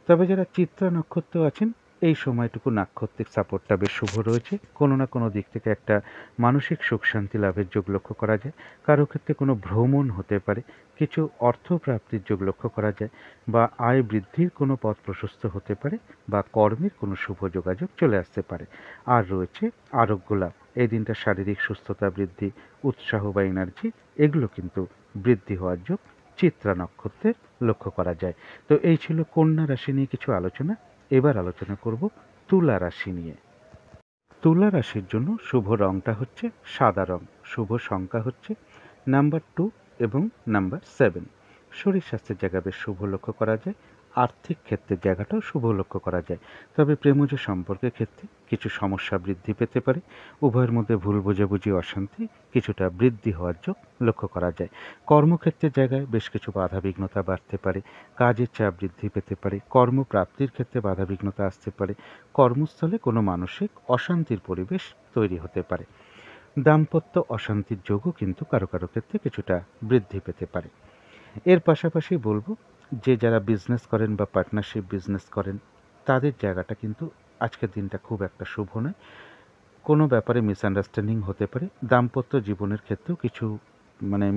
তবে যারা চিত্রা নক্ষত্র আছেন এই সময়টুকু নাক্ষত্রিক সাপোর্টটা বেশ শুভ রয়েছে। কোনো না কোনো দিক থেকে একটা মানসিক সুখ শান্তি লাভের যোগ লক্ষ্য করা যায়। কারো ক্ষেত্রে কোনো ভ্রমণ হতে পারে, কিছু অর্থপ্রাপ্তির যোগ লক্ষ্য করা যায়, বা আয় বৃদ্ধির কোনো পথ প্রশস্ত হতে পারে, বা কর্মের কোনো শুভ যোগাযোগ চলে আসতে পারে। আর রয়েছে আরোগ্য লাভ। এই দিনটা শারীরিক সুস্থতা বৃদ্ধি, উৎসাহ বা এনার্জি এগুলো কিন্তু বৃদ্ধি হওয়ার যোগ চিত্রা নক্ষত্রের লক্ষ্য করা যায়। তো এই ছিল কন্যা রাশি নিয়ে কিছু আলোচনা। এবার আলোচনা করব তুলা রাশি নিয়ে। তুলা রাশির জন্য শুভ রংটা হচ্ছে সাদা রং। শুভ সংখ্যা হচ্ছে নাম্বার 2 এবং নাম্বার 7। শরীর স্বাস্থ্যের জায়গা বেশ শুভ লক্ষ্য করা যায়। আর্থিক ক্ষেত্রের জায়গাটাও শুভ লক্ষ্য করা যায়। তবে প্রেমজ সম্পর্কের ক্ষেত্রে কিছু সমস্যা বৃদ্ধি পেতে পারে। উভয়ের মধ্যে ভুল বোঝাবুঝি, অশান্তি কিছুটা বৃদ্ধি হওয়ার যোগ লক্ষ্য করা যায়। কর্মক্ষেত্রের জায়গায় বেশ কিছু বাধাবিঘ্নতা বাড়তে পারে। কাজের চাপ বৃদ্ধি পেতে পারে। কর্মপ্রাপ্তির ক্ষেত্রে বাধাবিঘ্নতা আসতে পারে। কর্মস্থলে কোনো মানসিক অশান্তির পরিবেশ তৈরি হতে পারে। দাম্পত্য অশান্তির যোগও কিন্তু কারো কারো ক্ষেত্রে কিছুটা বৃদ্ধি পেতে পারে। এর পাশাপাশি বলবো যে যারা বিজনেস করেন বা পার্টনারশিপ বিজনেস করেন তাদের জায়গাটা কিন্তু আজকের দিনটা খুব একটা শুভ নয়। কোনো ব্যাপারে মিসআন্ডারস্ট্যান্ডিং হতে পারে। দাম্পত্য জীবনের ক্ষেত্রেও কিছু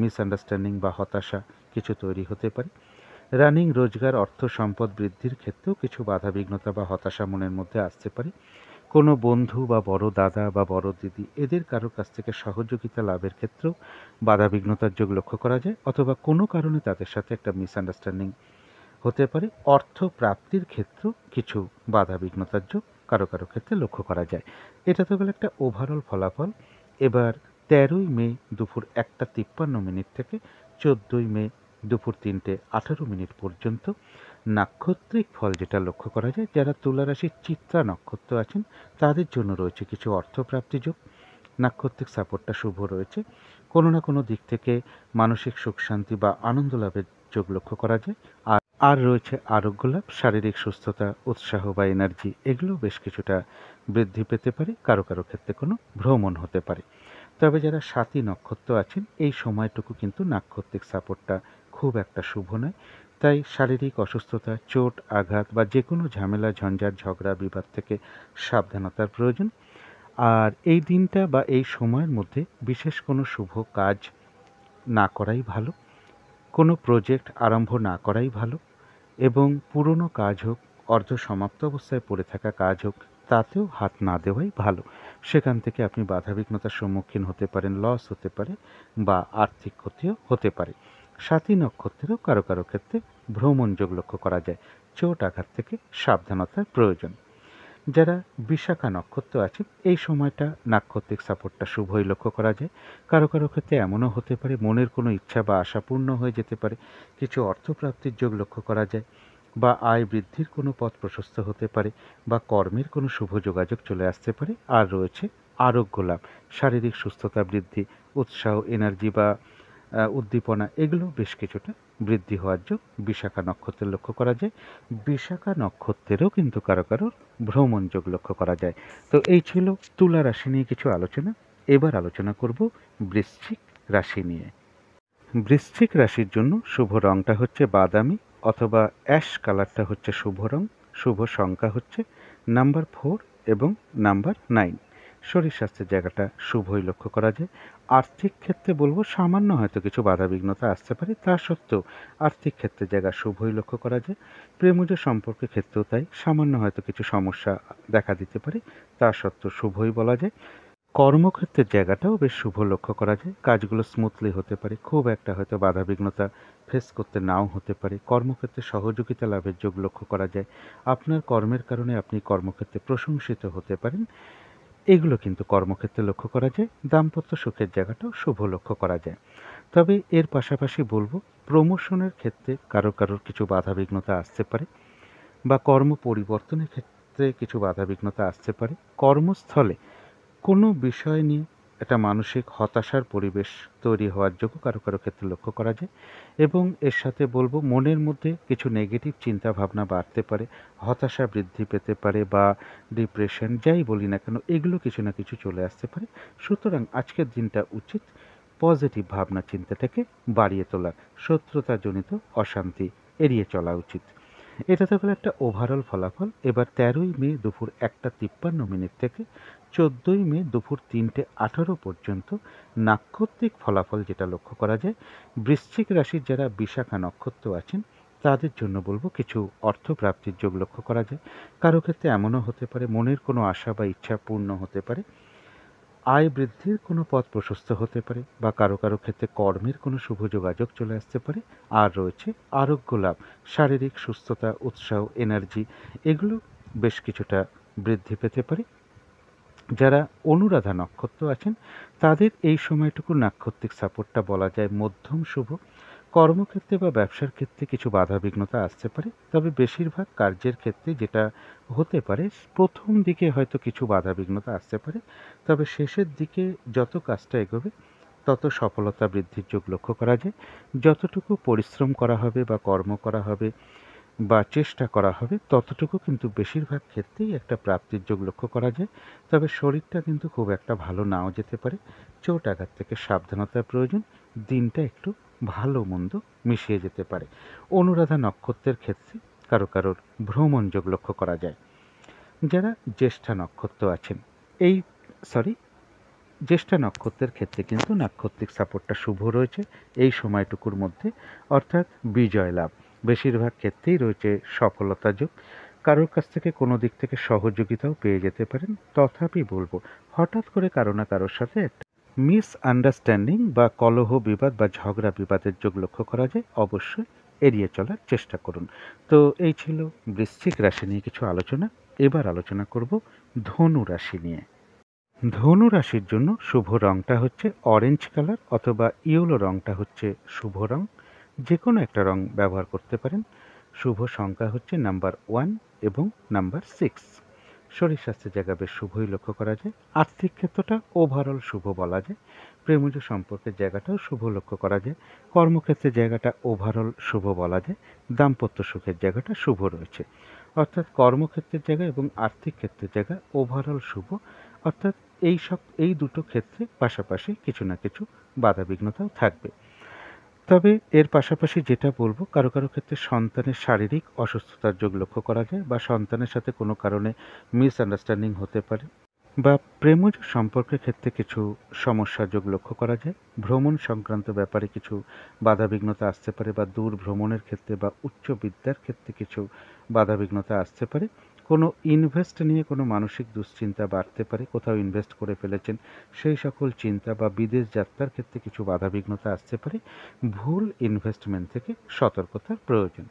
মিসআন্ডারস্ট্যান্ডিং বা হতাশা কিছু তৈরি হতে পারে। রানিং রোজগার, অর্থ সম্পদ বৃদ্ধির ক্ষেত্রেও কিছু বাধাবিঘ্নতা বা হতাশা মনের মধ্যে আসতে পারে। কোনো বন্ধু বা বড় দাদা বা বড় দিদি এদের কারোর কাছ থেকে সহযোগিতা লাভের ক্ষেত্রেও বাধাবিঘ্নতার যোগ লক্ষ্য করা যায়, অথবা কোনো কারণে তাদের সাথে একটা মিসআন্ডারস্ট্যান্ডিং হতে পারে। অর্থ প্রাপ্তির ক্ষেত্রেও কিছু বাধাবিঘ্নতার যোগ কারো কারো ক্ষেত্রে লক্ষ্য করা যায়। এটা তো গেল একটা ওভারঅল ফলাফল। এবার 13ই মে দুপুর 1:53 থেকে 14ই মে দুপুর 3:18 পর্যন্ত নাক্ষত্রিক ফল যেটা লক্ষ্য করা যায়, যারা তুলা রাশির চিত্রা নক্ষত্র আছেন তাদের জন্য রয়েছে কিছু অর্থপ্রাপ্তি যোগ। নাক্ষত্রিক সাপোর্টটা শুভ রয়েছে। কোনো না কোনো দিক থেকে মানসিক সুখ শান্তি বা আনন্দ লাভের যোগ লক্ষ্য করা যায়। আর রয়েছে আরোগ্য লাভ, শারীরিক সুস্থতা, উৎসাহ বা এনার্জি এগুলো বেশ কিছুটা বৃদ্ধি পেতে পারে। কারো কারো ক্ষেত্রে কোনো ভ্রমণ হতে পারে। তবে যারা সাথী নক্ষত্র আছেন এই সময়টুকু কিন্তু নাক্ষত্রিক সাপোর্টটা খুব একটা শুভ নয়। তাই শারীরিক অসুস্থতা, চোট আঘাত বা যে কোনো ঝামেলা, ঝঞ্ঝাট, ঝগড়া, বিবাদ থেকে সাবধানতার প্রয়োজন। আর এই দিনটা বা এই সময়ের মধ্যে বিশেষ কোনো শুভ কাজ না করাই ভালো। কোনো প্রজেক্ট আরম্ভ না করাই ভালো, এবং পুরনো কাজ হোক, অর্ধ সমাপ্ত অবস্থায় পড়ে থাকা কাজ হোক, তাতেও হাত না দেওয়াই ভালো। সেখান থেকে আপনি বাধাবিঘ্নতার সম্মুখীন হতে পারেন, লস হতে পারে বা আর্থিক ক্ষতিও হতে পারে। সাথী নক্ষত্রেরও কারো কারো ক্ষেত্রে ভ্রমণ যোগ লক্ষ্য করা যায়। চোট আঘাত থেকে সাবধানতার প্রয়োজন। যারা বিশাখা নক্ষত্র আছে এই সময়টা নাক্ষত্রিক সাপোর্টটা শুভই লক্ষ্য করা যায়। কারো কারো ক্ষেত্রে এমনও হতে পারে মনের কোনো ইচ্ছা বা আশা পূর্ণ হয়ে যেতে পারে। কিছু অর্থপ্রাপ্তির যোগ লক্ষ্য করা যায়, বা আয় বৃদ্ধির কোনো পথ প্রশস্ত হতে পারে, বা কর্মের কোনো শুভ যোগাযোগ চলে আসতে পারে। আর রয়েছে আরোগ্য লাভ, শারীরিক সুস্থতা বৃদ্ধি, উৎসাহ, এনার্জি বা উদ্দীপনা এগুলো বেশ কিছুটা বৃদ্ধি হওয়ার যোগ বিশাখা নক্ষত্রের লক্ষ্য করা যায়। বিশাখা নক্ষত্রেরও কিন্তু কারো কারোর ভ্রমণ যোগ লক্ষ্য করা যায়। তো এই ছিল তুলা রাশি নিয়ে কিছু আলোচনা। এবার আলোচনা করব বৃশ্চিক রাশি নিয়ে। বৃশ্চিক রাশির জন্য শুভ রংটা হচ্ছে বাদামি অথবা অ্যাশ কালারটা হচ্ছে শুভ রং। শুভ সংখ্যা হচ্ছে নাম্বার 4 এবং নাম্বার 9। শরীর স্বাস্থ্যের জায়গাটা শুভই লক্ষ্য করা যায়। আর্থিক ক্ষেত্রে বলবো সামান্য হয়তো কিছু বাধাবিঘ্নতা আসতে পারে, তা সত্ত্বেও আর্থিক ক্ষেত্রে জায়গা শুভই লক্ষ্য করা যায়। প্রেমজ সম্পর্কের ক্ষেত্রেও তাই, সামান্য হয়তো কিছু সমস্যা দেখা দিতে পারে, তা সত্ত্বেও শুভই বলা যায়। কর্মক্ষেত্রের জায়গাটাও বেশ শুভ লক্ষ্য করা যায়। কাজগুলো স্মুথলি হতে পারে, খুব একটা হয়তো বাধাবিঘ্নতা ফেস করতে নাও হতে পারে। কর্মক্ষেত্রে সহযোগিতা লাভের যোগ লক্ষ্য করা যায়। আপনার কর্মের কারণে আপনি কর্মক্ষেত্রে প্রশংসিত হতে পারেন, এগুলো কিন্তু কর্মক্ষেত্রে লক্ষ্য করা যায়। দাম্পত্য সুখের জায়গাটাও শুভ লক্ষ্য করা যায়। তবে এর পাশাপাশি বলবো প্রমোশনের ক্ষেত্রে কারো কারোর কিছু বাধাবিঘ্নতা আসতে পারে, বা কর্ম পরিবর্তনের ক্ষেত্রে কিছু বাধাবিঘ্নতা আসতে পারে। কর্মস্থলে কোনো বিষয় নিয়ে একটা মানসিক হতাশার পরিবেশ তৈরি হওয়ার যোগ্য কারো কারো ক্ষেত্রে লক্ষ্য করা যায়। এবং এর সাথে বলবো মনের মধ্যে কিছু নেগেটিভ চিন্তা ভাবনা বাড়তে পারে, হতাশা বৃদ্ধি পেতে পারে, বা ডিপ্রেশন যাই বলি না কেন এগুলো কিছু না কিছু চলে আসতে পারে। সুতরাং আজকের দিনটা উচিত পজিটিভ ভাবনা চিন্তাটাকে বাড়িয়ে তোলা, শত্রুতাজনিত অশান্তি এড়িয়ে চলা উচিত। এটা তো হলো একটা ওভারঅল ফলাফল। এবার 13ই মে দুপুর 1:53 থেকে 14ই মে দুপুর 3:18 পর্যন্ত নাক্ষত্রিক ফলাফল যেটা লক্ষ্য করা যায়, বৃশ্চিক রাশির যারা বিশাখা নক্ষত্র আছেন তাদের জন্য বলবো কিছু অর্থপ্রাপ্তির যোগ লক্ষ্য করা যায়। কারো ক্ষেত্রে এমনও হতে পারে মনের কোনো আশা বা ইচ্ছা পূর্ণ হতে পারে, আয় বৃদ্ধির কোনো পথ প্রশস্ত হতে পারে, বা কারো কারো ক্ষেত্রে কর্মের কোনো শুভ যোগাযোগ চলে আসতে পারে। আর রয়েছে আরোগ্য লাভ, শারীরিক সুস্থতা, উৎসাহ, এনার্জি এগুলো বেশ কিছুটা বৃদ্ধি পেতে পারে। যারা অনুরাধা নক্ষত্র আছেন তাদের এই সময়টুকু নাক্ষত্রিক সাপোর্টটা বলা যায় মধ্যম শুভ। কর্মক্ষেত্রে বা ব্যবসার ক্ষেত্রে কিছু বাধাবিঘ্নতা আসতে পারে, তবে বেশিরভাগ কার্যের ক্ষেত্রে যেটা হতে পারে, প্রথম দিকে হয়তো কিছু বাধাবিঘ্নতা আসতে পারে, তবে শেষের দিকে যত কাজটা এগোবে তত সফলতা বৃদ্ধির যোগ লক্ষ্য করা যায়। যতটুকু পরিশ্রম করা হবে বা কর্ম করা হবে বা চেষ্টা করা হবে ততটুকু কিন্তু বেশিরভাগ ক্ষেত্রেই একটা প্রাপ্তির যোগ লক্ষ্য করা যায়। তবে শরীরটা কিন্তু খুব একটা ভালো নাও যেতে পারে, চোট আঘাত থেকে সাবধানতার প্রয়োজন। দিনটা একটু ভালো মন্দ মিশিয়ে যেতে পারে। অনুরাধা নক্ষত্রের ক্ষেত্রে কারো কারোর ভ্রমণ যোগ লক্ষ্য করা যায়। যারা জ্যেষ্ঠা নক্ষত্র আছেন এই সরি জ্যেষ্ঠা নক্ষত্রের ক্ষেত্রে কিন্তু নাক্ষত্রিক সাপোর্টটা শুভ রয়েছে এই সময়টুকুর মধ্যে, অর্থাৎ বিজয় লাভ। বেশিরভাগ ক্ষেত্রেই রয়েছে সফলতা যোগ। কারোর কাছ থেকে কোনো দিক থেকে সহযোগিতাও পেয়ে যেতে পারেন। তথাপি বলবো, হঠাৎ করে কারো না কারোর সাথে একটা মিসআন্ডারস্ট্যান্ডিং বা কলহ বিবাদ বা ঝগড়া বিবাদের যোগ লক্ষ্য করা যায়। অবশ্যই এড়িয়ে চলার চেষ্টা করুন। তো এই ছিল বৃশ্চিক রাশি নিয়ে কিছু আলোচনা। এবার আলোচনা করব ধনু রাশি নিয়ে। ধনু রাশির জন্য শুভ রংটা হচ্ছে অরেঞ্জ কালার অথবা ইয়েলো রংটা হচ্ছে শুভ রং। যে কোনো একটা রং ব্যবহার করতে পারেন। শুভ সংখ্যা হচ্ছে নাম্বার 1 এবং নাম্বার 6। শরীর স্বাস্থ্যের জায়গা বেশ শুভই লক্ষ্য করা যায়। আর্থিক ক্ষেত্রটা ওভারঅল শুভ বলা যায়। প্রেমজ সম্পর্কের জায়গাটাও শুভ লক্ষ্য করা যায়। কর্মক্ষেত্রের জায়গাটা ওভারঅল শুভ বলা যায়। দাম্পত্য সুখের জায়গাটা শুভ রয়েছে। অর্থাৎ কর্মক্ষেত্রের জায়গা এবং আর্থিক ক্ষেত্রের জায়গা ওভারঅল শুভ। অর্থাৎ এই দুটো ক্ষেত্রে পাশাপাশি কিছু না কিছু বাধাবিঘ্নতাও থাকবে। তবে এর পাশাপাশি যেটা বলবো, কারো কারো ক্ষেত্রে সন্তানের শারীরিক অসুস্থতার যোগ লক্ষ্য করা যায় বা সন্তানের সাথে কোনো কারণে মিসআন্ডারস্ট্যান্ডিং হতে পারে বা প্রেমজ সম্পর্কের ক্ষেত্রে কিছু সমস্যার যোগ লক্ষ্য করা যায়। ভ্রমণ সংক্রান্ত ব্যাপারে কিছু বাধাবিঘ্নতা আসতে পারে বা দূর ভ্রমণের ক্ষেত্রে বা উচ্চ বিদ্যার ক্ষেত্রে কিছু বাধাবিঘ্নতা আসতে পারে। কোনো ইনভেস্ট নিয়ে কোনো মানসিক দুশ্চিন্তা বাড়তে পারে। কোথাও ইনভেস্ট করে ফেলেছেন সেই সকল চিন্তা বা বিদেশ যাত্রার ক্ষেত্রে কিছু বাধাবিঘ্নতা আসতে পারে। ভুল ইনভেস্টমেন্ট থেকে সতর্কতার প্রয়োজন।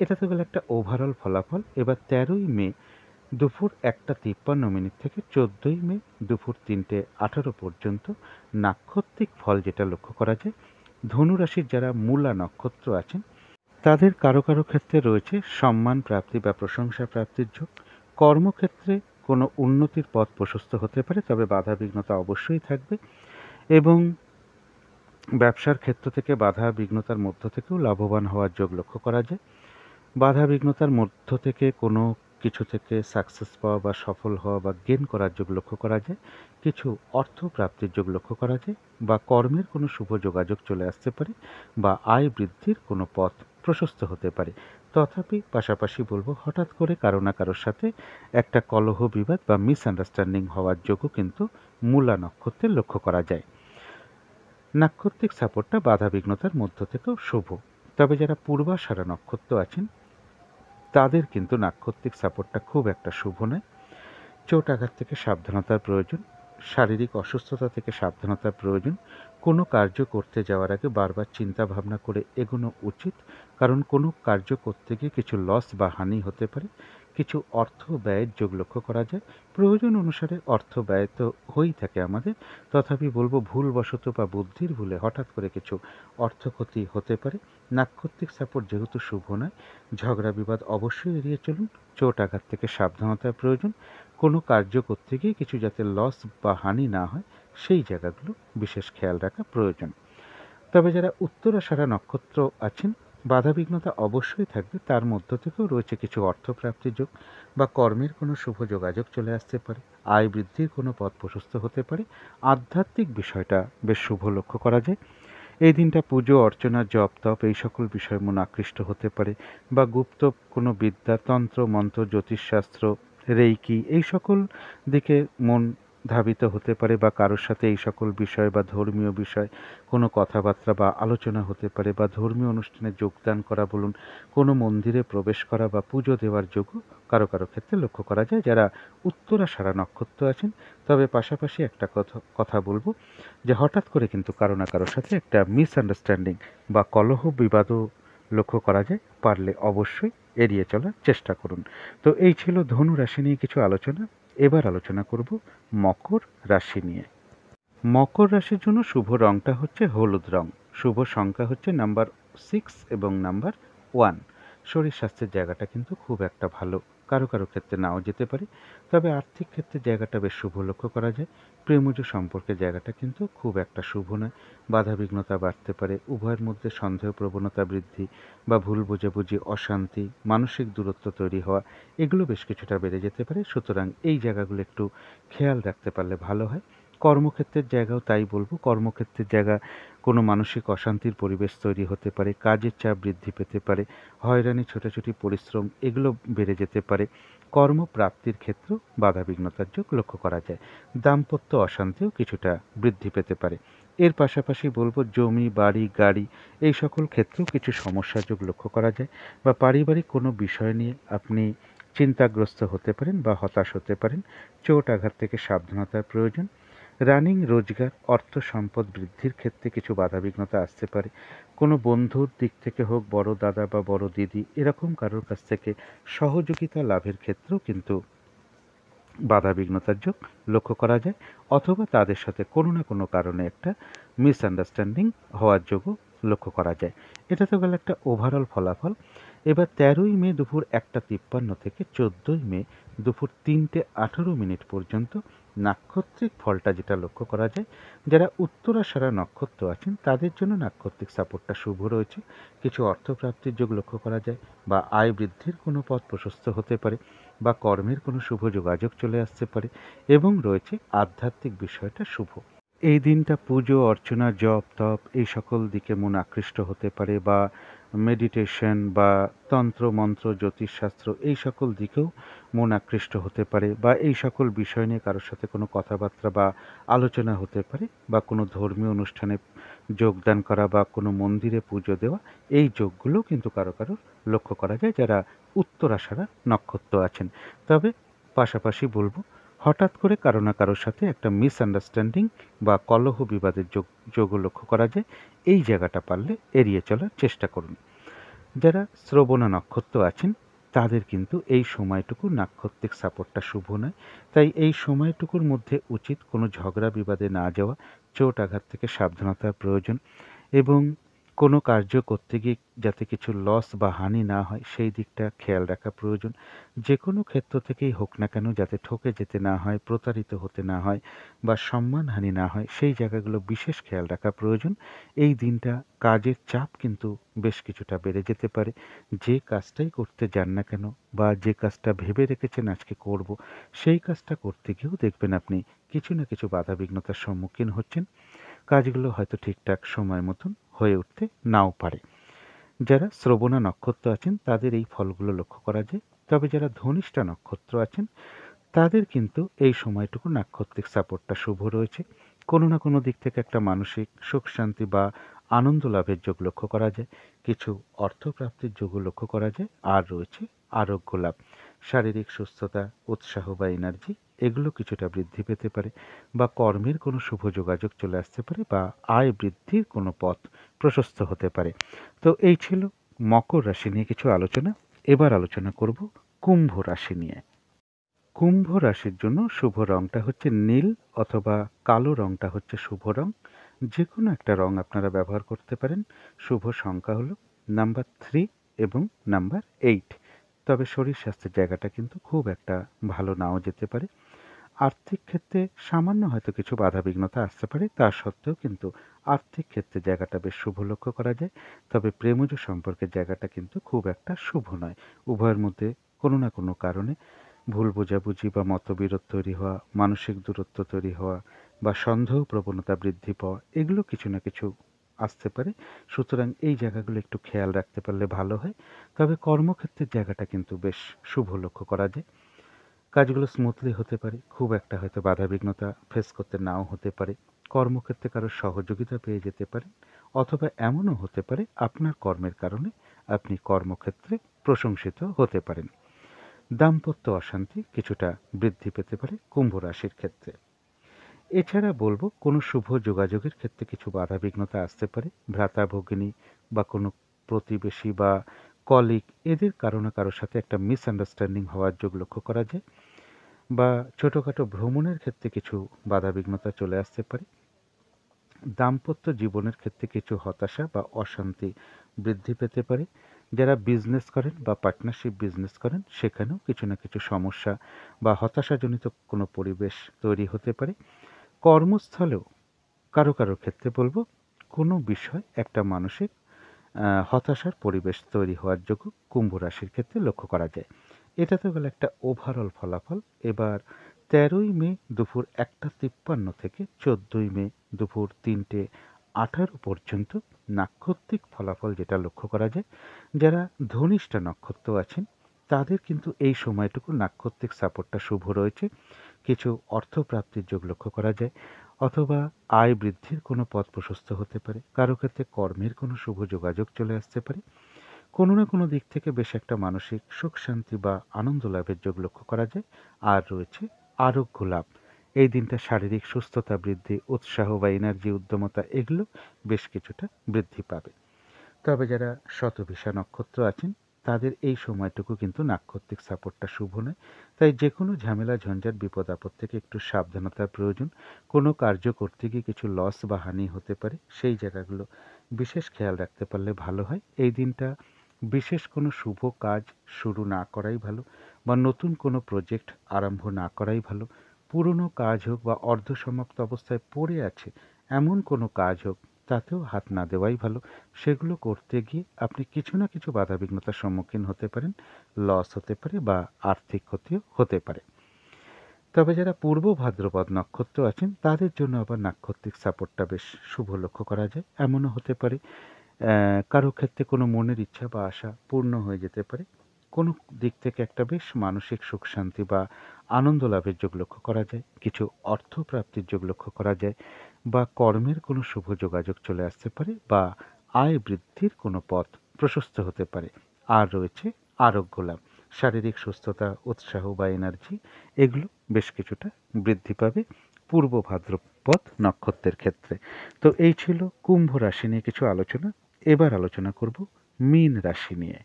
এটা তো গেল একটা ওভারঅল ফলাফল। এবার 13ই মে দুপুর 1:53 থেকে 14ই মে দুপুর 3:18 পর্যন্ত নাক্ষত্রিক ফল যেটা লক্ষ্য করা যায়, ধনু রাশির যারা মূলা নক্ষত্র আছেন তাদের কারো কারো ক্ষেত্রে রয়েছে সম্মান প্রাপ্তি বা প্রশংসা প্রাপ্তির যোগ। কর্মক্ষেত্রে কোনো উন্নতির পথ প্রশস্ত হতে পারে, তবে বাধা বিঘ্নতা অবশ্যই থাকবে। এবং ব্যবসার ক্ষেত্র থেকে বাধা বিঘ্নতার মধ্য থেকেও লাভবান হওয়ার যোগ লক্ষ্য করা যায়। বাধা বিঘ্নতার মধ্য থেকে কোনো কিছু থেকে সাকসেস পাওয়া বা সফল হওয়া বা গেন করার যোগ লক্ষ্য করা যায়। কিছু অর্থ প্রাপ্তির যোগ লক্ষ্য করা যায় বা কর্মের কোনো শুভ যোগাযোগ চলে আসতে পারে বা আয় বৃদ্ধির কোনো পথ প্রশস্ত হতে পারে। তথাপি পাশাপাশি বলবো, হঠাৎ করে কারো না কারোর সাথে একটা কলহ বিবাদ বা মিসআন্ডারস্ট্যান্ডিং হওয়ার যোগও কিন্তু মূলা নক্ষত্রে লক্ষ্য করা যায়। নাক্ষত্রিক সাপোর্টটা বাধা বিঘ্নতার মধ্য থেকেও শুভ। তবে যারা পূর্বাষাঢ়া নক্ষত্র আছেন তাদের কিন্তু নাক্ষত্রিক সাপোর্টটা খুব একটা শুভ নয়। চোট আঘাত থেকে সাবধানতার প্রয়োজন। শারীরিক অসুস্থতা থেকে সাবধানতার প্রয়োজন। কোনো কার্য করতে যাওয়ার আগে বারবার চিন্তা ভাবনা করে এগোনো উচিত, কারণ কোনো কার্য করতে গিয়ে কিছু লস বা হানি হতে পারে। কিছু অর্থ ব্যয়ের যোগ লক্ষ্য করা যায়। প্রয়োজন অনুসারে অর্থ ব্যয় তো হয়েই থাকে আমাদের, তথাপি বলবো ভুলবশত বা বুদ্ধির ভুলে হঠাৎ করে কিছু অর্থক্ষতি হতে পারে। নাক্ষত্রিক সাপোর্ট যেহেতু শুভ নয়, ঝগড়া বিবাদ অবশ্যই এড়িয়ে চলুন। চোট আঘাত থেকে সাবধানতার প্রয়োজন। কোনো কার্য করতে গিয়ে কিছু যাতে লস বা হানি না হয় সেই জায়গাগুলো বিশেষ খেয়াল রাখা প্রয়োজন। তবে যারা উত্তরাষাঢ়া নক্ষত্র আছেন বাধাবিঘ্নতা অবশ্যই থাকবে, তার মধ্য থেকেও রয়েছে কিছু অর্থপ্রাপ্তির যোগ বা কর্মের কোনো শুভ যোগাযোগ চলে আসতে পারে। আয় বৃদ্ধির কোনো পথ প্রশস্ত হতে পারে। আধ্যাত্মিক বিষয়টা বেশ শুভ লক্ষ্য করা যায়। এই দিনটা পুজো অর্চনা জপ তপ এই সকল বিষয় মন আকৃষ্ট হতে পারে বা গুপ্ত কোনো বিদ্যা তন্ত্র মন্ত্র জ্যোতিষশাস্ত্র রেইকি এই সকল দিকে মন ধাবিত হতে পারে বা কারোর সাথে এই সকল বিষয় বা ধর্মীয় বিষয় কোনো কথাবার্তা বা আলোচনা হতে পারে বা ধর্মীয় অনুষ্ঠানে যোগদান করা বলুন, কোনো মন্দিরে প্রবেশ করা বা পুজো দেওয়ার যোগ্য কারো কারো ক্ষেত্রে লক্ষ্য করা যায় যারা উত্তরাষাঢ়া নক্ষত্র আছেন। তবে পাশাপাশি একটা কথা বলবো যে হঠাৎ করে কিন্তু কারো না কারোর সাথে একটা মিসআন্ডারস্ট্যান্ডিং বা কলহ বিবাদও লক্ষ্য করা যায়। পারলে অবশ্যই এড়িয়ে চলার চেষ্টা করুন। তো এই ছিল ধনু রাশি নিয়ে কিছু আলোচনা। এবার আলোচনা করব মকর রাশি নিয়ে। মকর রাশির জন্য শুভ রংটা হচ্ছে হলুদ রং। শুভ সংখ্যা হচ্ছে নাম্বার 6 এবং নাম্বার 1। শরীর স্বাস্থ্যের জায়গাটা কিন্তু খুব একটা ভালো, কারো কারো ক্ষেত্রে নাও যেতে পারে, তবে আর্থিক ক্ষেত্রে জায়গাটা বেশ শুভ লক্ষ্য করা যায়। প্রেমজ সম্পর্কের জায়গাটা কিন্তু খুব একটা শুভ নয়, বাধাবিঘ্নতা বাড়তে পারে, উভয়ের মধ্যে সন্দেহ প্রবণতা বৃদ্ধি বা ভুল বোঝাবুঝি, অশান্তি, মানসিক দূরত্ব তৈরি হওয়া, এগুলো বেশ কিছুটা বেড়ে যেতে পারে। সুতরাং এই জায়গাগুলো একটু খেয়াল রাখতে পারলে ভালো হয়। কর্মক্ষেত্রের জায়গাও তাই বলবো, কর্মক্ষেত্রের জায়গা কোনো মানসিক অশান্তির পরিবেশ তৈরি হতে পারে, কাজের চাপ বৃদ্ধি পেতে পারে, হয়রানি, ছোটাছুটি, পরিশ্রম এগুলো বেড়ে যেতে পারে। কর্মপ্রাপ্তির ক্ষেত্রেও বাধাবিঘ্নতার যোগ লক্ষ্য করা যায়। দাম্পত্য অশান্তিও কিছুটা বৃদ্ধি পেতে পারে। এর পাশাপাশি বলবো জমি, বাড়ি, গাড়ি এই সকল ক্ষেত্রেও কিছু সমস্যার যোগ লক্ষ্য করা যায়, বা পারিবারিক কোনো বিষয় নিয়ে আপনি চিন্তাগ্রস্ত হতে পারেন বা হতাশ হতে পারেন। চোট আঘাত থেকে সাবধানতার প্রয়োজন। রানিং, রোজগার, অর্থ সম্পদ বৃদ্ধির ক্ষেত্রে কিছু বাধাবিঘ্নতা আসতে পারে। কোনো বন্ধুর দিক থেকে হোক, বড় দাদা বা বড় দিদি এরকম কারোর কাছ থেকে সহযোগিতা লাভের ক্ষেত্রেও কিন্তু বাধাবিঘ্নতার যোগ লক্ষ্য করা যায়, অথবা তাদের সাথে কোনো না কোনো কারণে একটা মিসআন্ডারস্ট্যান্ডিং হওয়ার যোগও লক্ষ্য করা যায়। এটা তো গেল একটা ওভারঅল ফলাফল। এবার 13ই মে দুপুর 1:53 থেকে 14ই মে দুপুর 3:18 পর্যন্ত নাক্ষত্রিক ফলটা যেটা লক্ষ্য করা যায়, যারা উত্তরাষাঢ়া নক্ষত্র আছেন তাদের জন্য নাক্ষত্রিক সাপোর্টটা শুভ রয়েছে। কিছু অর্থপ্রাপ্তির যোগ লক্ষ্য করা যায়, বা আয় বৃদ্ধির কোনো পথ প্রশস্ত হতে পারে, বা কর্মের কোনো শুভ যোগাযোগ চলে আসতে পারে, এবং রয়েছে আধ্যাত্মিক বিষয়টা শুভ। এই দিনটা পুজো অর্চনা, জপ তপ এই সকল দিকে মন আকৃষ্ট হতে পারে, বা মেডিটেশন বা তন্ত্র মন্ত্র, জ্যোতিষশাস্ত্র এই সকল দিকেও মন আকৃষ্ট হতে পারে, বা এই সকল বিষয় নিয়ে কারোর সাথে কোনো কথাবার্তা বা আলোচনা হতে পারে, বা কোনো ধর্মীয় অনুষ্ঠানে যোগদান করা বা কোনো মন্দিরে পুজো দেওয়া, এই যোগগুলো কিন্তু কারো কারো লক্ষ্য করা যায় যারা উত্তরাষাঢ়া নক্ষত্র আছেন। তবে পাশাপাশি বলবো, হঠাৎ করে কারো না কারোর সাথে একটা মিসআন্ডারস্ট্যান্ডিং বা কলহ বিবাদের যোগও লক্ষ্য করা যায়। এই জায়গাটা পারলে এড়িয়ে চলার চেষ্টা করুন। যারা শ্রবণা নক্ষত্র আছেন তাদের কিন্তু এই সময়টুকু নাক্ষত্রিক সাপোর্টটা শুভ নয়, তাই এই সময়টুকুর মধ্যে উচিত কোনো ঝগড়া বিবাদে না যাওয়া, চোট আঘাত থেকে সাবধানতার প্রয়োজন, এবং কোনো কার্য করতে গিয়ে যাতে কিছু লস বা হানি না হয় সেই দিকটা খেয়াল রাখা প্রয়োজন। যে কোনো ক্ষেত্র থেকেই হোক না কেন যাতে ঠকে যেতে না হয়, প্রতারিত হতে না হয়, বা সম্মানহানি না হয় সেই জায়গাগুলো বিশেষ খেয়াল রাখা প্রয়োজন। এই দিনটা কাজের চাপ কিন্তু বেশ কিছুটা বেড়ে যেতে পারে। যে কাজটাই করতে যান না কেন, বা যে কাজটা ভেবে রেখেছেন আজকে করব, সেই কাজটা করতে গিয়েও দেখবেন আপনি কিছু না কিছু বাধাবিঘ্নতার সম্মুখীন হচ্ছেন। কাজগুলো হয়তো ঠিকঠাক সময় মতন হয়ে উঠতে নাও পারে। যারা শ্রবণা নক্ষত্র আছেন তাদের এই ফলগুলো লক্ষ্য করা যায়। তবে যারা ধনিষ্ঠা নক্ষত্র আছেন তাদের কিন্তু এই সময়টুকু নাক্ষত্রিক সাপোর্টটা শুভ রয়েছে। কোনো না কোনো দিক থেকে একটা মানসিক সুখ শান্তি বা আনন্দ লাভের যোগ লক্ষ্য করা যায়। কিছু অর্থপ্রাপ্তির যোগও লক্ষ্য করা যায়, আর রয়েছে আরোগ্য লাভ, শারীরিক সুস্থতা, উৎসাহ বা এনার্জি এগুলো কিছুটা বৃদ্ধি পেতে পারে, বা কর্মের কোনো শুভ যোগাযোগ চলে আসতে পারে, বা আয় বৃদ্ধির কোনো পথ প্রশস্ত হতে পারে। তো এই ছিল মকর রাশি নিয়ে কিছু আলোচনা। এবার আলোচনা করব কুম্ভ রাশি নিয়ে। কুম্ভ রাশির জন্য শুভ রংটা হচ্ছে নীল, অথবা কালো রংটা হচ্ছে শুভ রং। যে কোনো একটা রং আপনারা ব্যবহার করতে পারেন। শুভ সংখ্যা হলো নাম্বার 3 এবং নাম্বার 8। তবে শরীর স্বাস্থ্যের জায়গাটা কিন্তু খুব একটা ভালো নাও যেতে পারে। আর্থিক ক্ষেত্রে সামান্য হয়তো কিছু বাধাবিঘ্নতা আসতে পারে, তা সত্ত্বেও কিন্তু আর্থিক ক্ষেত্রে জায়গাটা বেশ শুভ লক্ষ্য করা যায়। তবে প্রেমজ সম্পর্কের জায়গাটা কিন্তু খুব একটা শুভ নয়। উভয়ের মধ্যে কোনো না কোনো কারণে ভুল বোঝাবুঝি বা মতবিরোধ তৈরি হওয়া, মানসিক দূরত্ব তৈরি হওয়া, বা সন্দেহ প্রবণতা বৃদ্ধি পাওয়া, এগুলো কিছু না কিছু আসতে পারে। সুতরাং এই জায়গাগুলো একটু খেয়াল রাখতে পারলে ভালো হয়। তবে কর্মক্ষেত্রের জায়গাটা কিন্তু বেশ শুভ লক্ষ্য করা যায়। কাজগুলো স্মুথলি হতে পারে, খুব একটা হয়তো বাধাবিঘ্নতা ফেস করতে নাও হতে পারে। কর্মক্ষেত্রে কারোর সহযোগিতা পেয়ে যেতে পারেন, অথবা এমনও হতে পারে আপনার কর্মের কারণে আপনি কর্মক্ষেত্রে প্রশংসিত হতে পারেন। দাম্পত্য অশান্তি কিছুটা বৃদ্ধি পেতে পারে কুম্ভ রাশির ক্ষেত্রে। এছাড়া বলবো কোনো শুভ যোগাযোগের ক্ষেত্রে কিছু বাধাবিঘ্নতা আসতে পারে। ভ্রাতা ভগিনী বা কোনো প্রতিবেশী বা কলিগ এদের কারো না কারোর সাথে একটা মিসআন্ডারস্ট্যান্ডিং হওয়ার যোগ লক্ষ্য করা যায়, বা ছোটোখাটো ভ্রমণের ক্ষেত্রে কিছু বাধাবিঘ্নতা চলে আসতে পারে। দাম্পত্য জীবনের ক্ষেত্রে কিছু হতাশা বা অশান্তি বৃদ্ধি পেতে পারে। যারা বিজনেস করেন বা পার্টনারশিপ বিজনেস করেন সেখানেও কিছু না কিছু সমস্যা বা হতাশাজনিত কোনো পরিবেশ তৈরি হতে পারে। কর্মস্থলেও কারো কারো ক্ষেত্রে বলবো কোনো বিষয় একটা মানসিক হতাশার পরিবেশ তৈরি হওয়ার যোগ্য কুম্ভ রাশির ক্ষেত্রে লক্ষ্য করা যায়। এটা তো গেল একটা ওভারঅল ফলাফল। এবার ১৩ই মে দুপুর ১টা ৫৩ থেকে ১৪ই মে দুপুর ৩টে ১৮ পর্যন্ত নাক্ষত্রিক ফলাফল যেটা লক্ষ্য করা যায়, যারা ধনিষ্ঠা নক্ষত্র আছেন তাদের কিন্তু এই সময়টুকু নাক্ষত্রিক সাপোর্টটা শুভ রয়েছে। কিছু অর্থপ্রাপ্তির যোগ লক্ষ্য করা যায়, অথবা আয় বৃদ্ধির কোনো পথ প্রশস্ত হতে পারে। কারো ক্ষেত্রে কর্মের কোনো শুভ যোগাযোগ চলে আসতে পারে। কোনো না কোনো দিক থেকে বেশ একটা মানসিক সুখ শান্তি বা আনন্দ লাভের যোগ লক্ষ্য করা যায়। আর রয়েছে আরোগ্য লাভ। এই দিনটা শারীরিক সুস্থতা বৃদ্ধি, উৎসাহ বা এনার্জি, উদ্যমতা এগুলো বেশ কিছুটা বৃদ্ধি পাবে। তবে যারা শতভিষা নক্ষত্র আছেন তাদের এই সময়টুকু কিন্তু নাক্ষত্রিক সাপোর্টটা শুভ নয়। তাই যে কোনো ঝামেলা ঝঞ্ঝাট বিপদ আপদ থেকে একটু সাবধানতার প্রয়োজন। কোনো কার্য করতে গিয়ে কিছু লস বা হানি হতে পারে, সেই জায়গাগুলো বিশেষ খেয়াল রাখতে পারলে ভালো হয়। এই দিনটা বিশেষ কোনো শুভ কাজ শুরু না করাই ভালো, বা নতুন কোনো প্রজেক্ট আরম্ভ না করাই ভালো। পুরনো কাজ হোক বা অর্ধসমাপ্ত অবস্থায় পড়ে আছে এমন কোনো কাজ হোক, তাতেও হাত না দেওয়াই ভালো। সেগুলো করতে গিয়ে আপনি কিছু না কিছু বাধাবিঘ্নতার সম্মুখীন হতে পারেন, লস হতে পারে বা আর্থিক ক্ষতিও হতে পারে। তবে যারা পূর্ব ভাদ্রপদ নক্ষত্র আছেন তাদের জন্য আবার নাক্ষত্রিক সাপোর্টটা বেশ শুভ লক্ষ্য করা যায়। এমনও হতে পারে কারো ক্ষেত্রে কোনো মনের ইচ্ছা বা আশা পূর্ণ হয়ে যেতে পারে। কোনো দিক থেকে একটা বেশ মানসিক সুখ শান্তি বা আনন্দ লাভের যোগ লক্ষ্য করা যায়। কিছু অর্থ প্রাপ্তির যোগ লক্ষ্য করা যায়, বা কর্মের কোনো শুভ যোগাযোগ চলে আসতে পারে, বা আয় বৃদ্ধির কোনো পথ প্রশস্ত হতে পারে। আর রয়েছে আরোগ্য লাভ। শারীরিক সুস্থতা, উৎসাহ বা এনার্জি এগুলো বেশ কিছুটা বৃদ্ধি পাবে পূর্ব ভাদ্রপদ নক্ষত্রের ক্ষেত্রে। তো এই ছিল কুম্ভ রাশি নিয়ে কিছু আলোচনা। এবার আলোচনা করব মীন রাশি নিয়ে।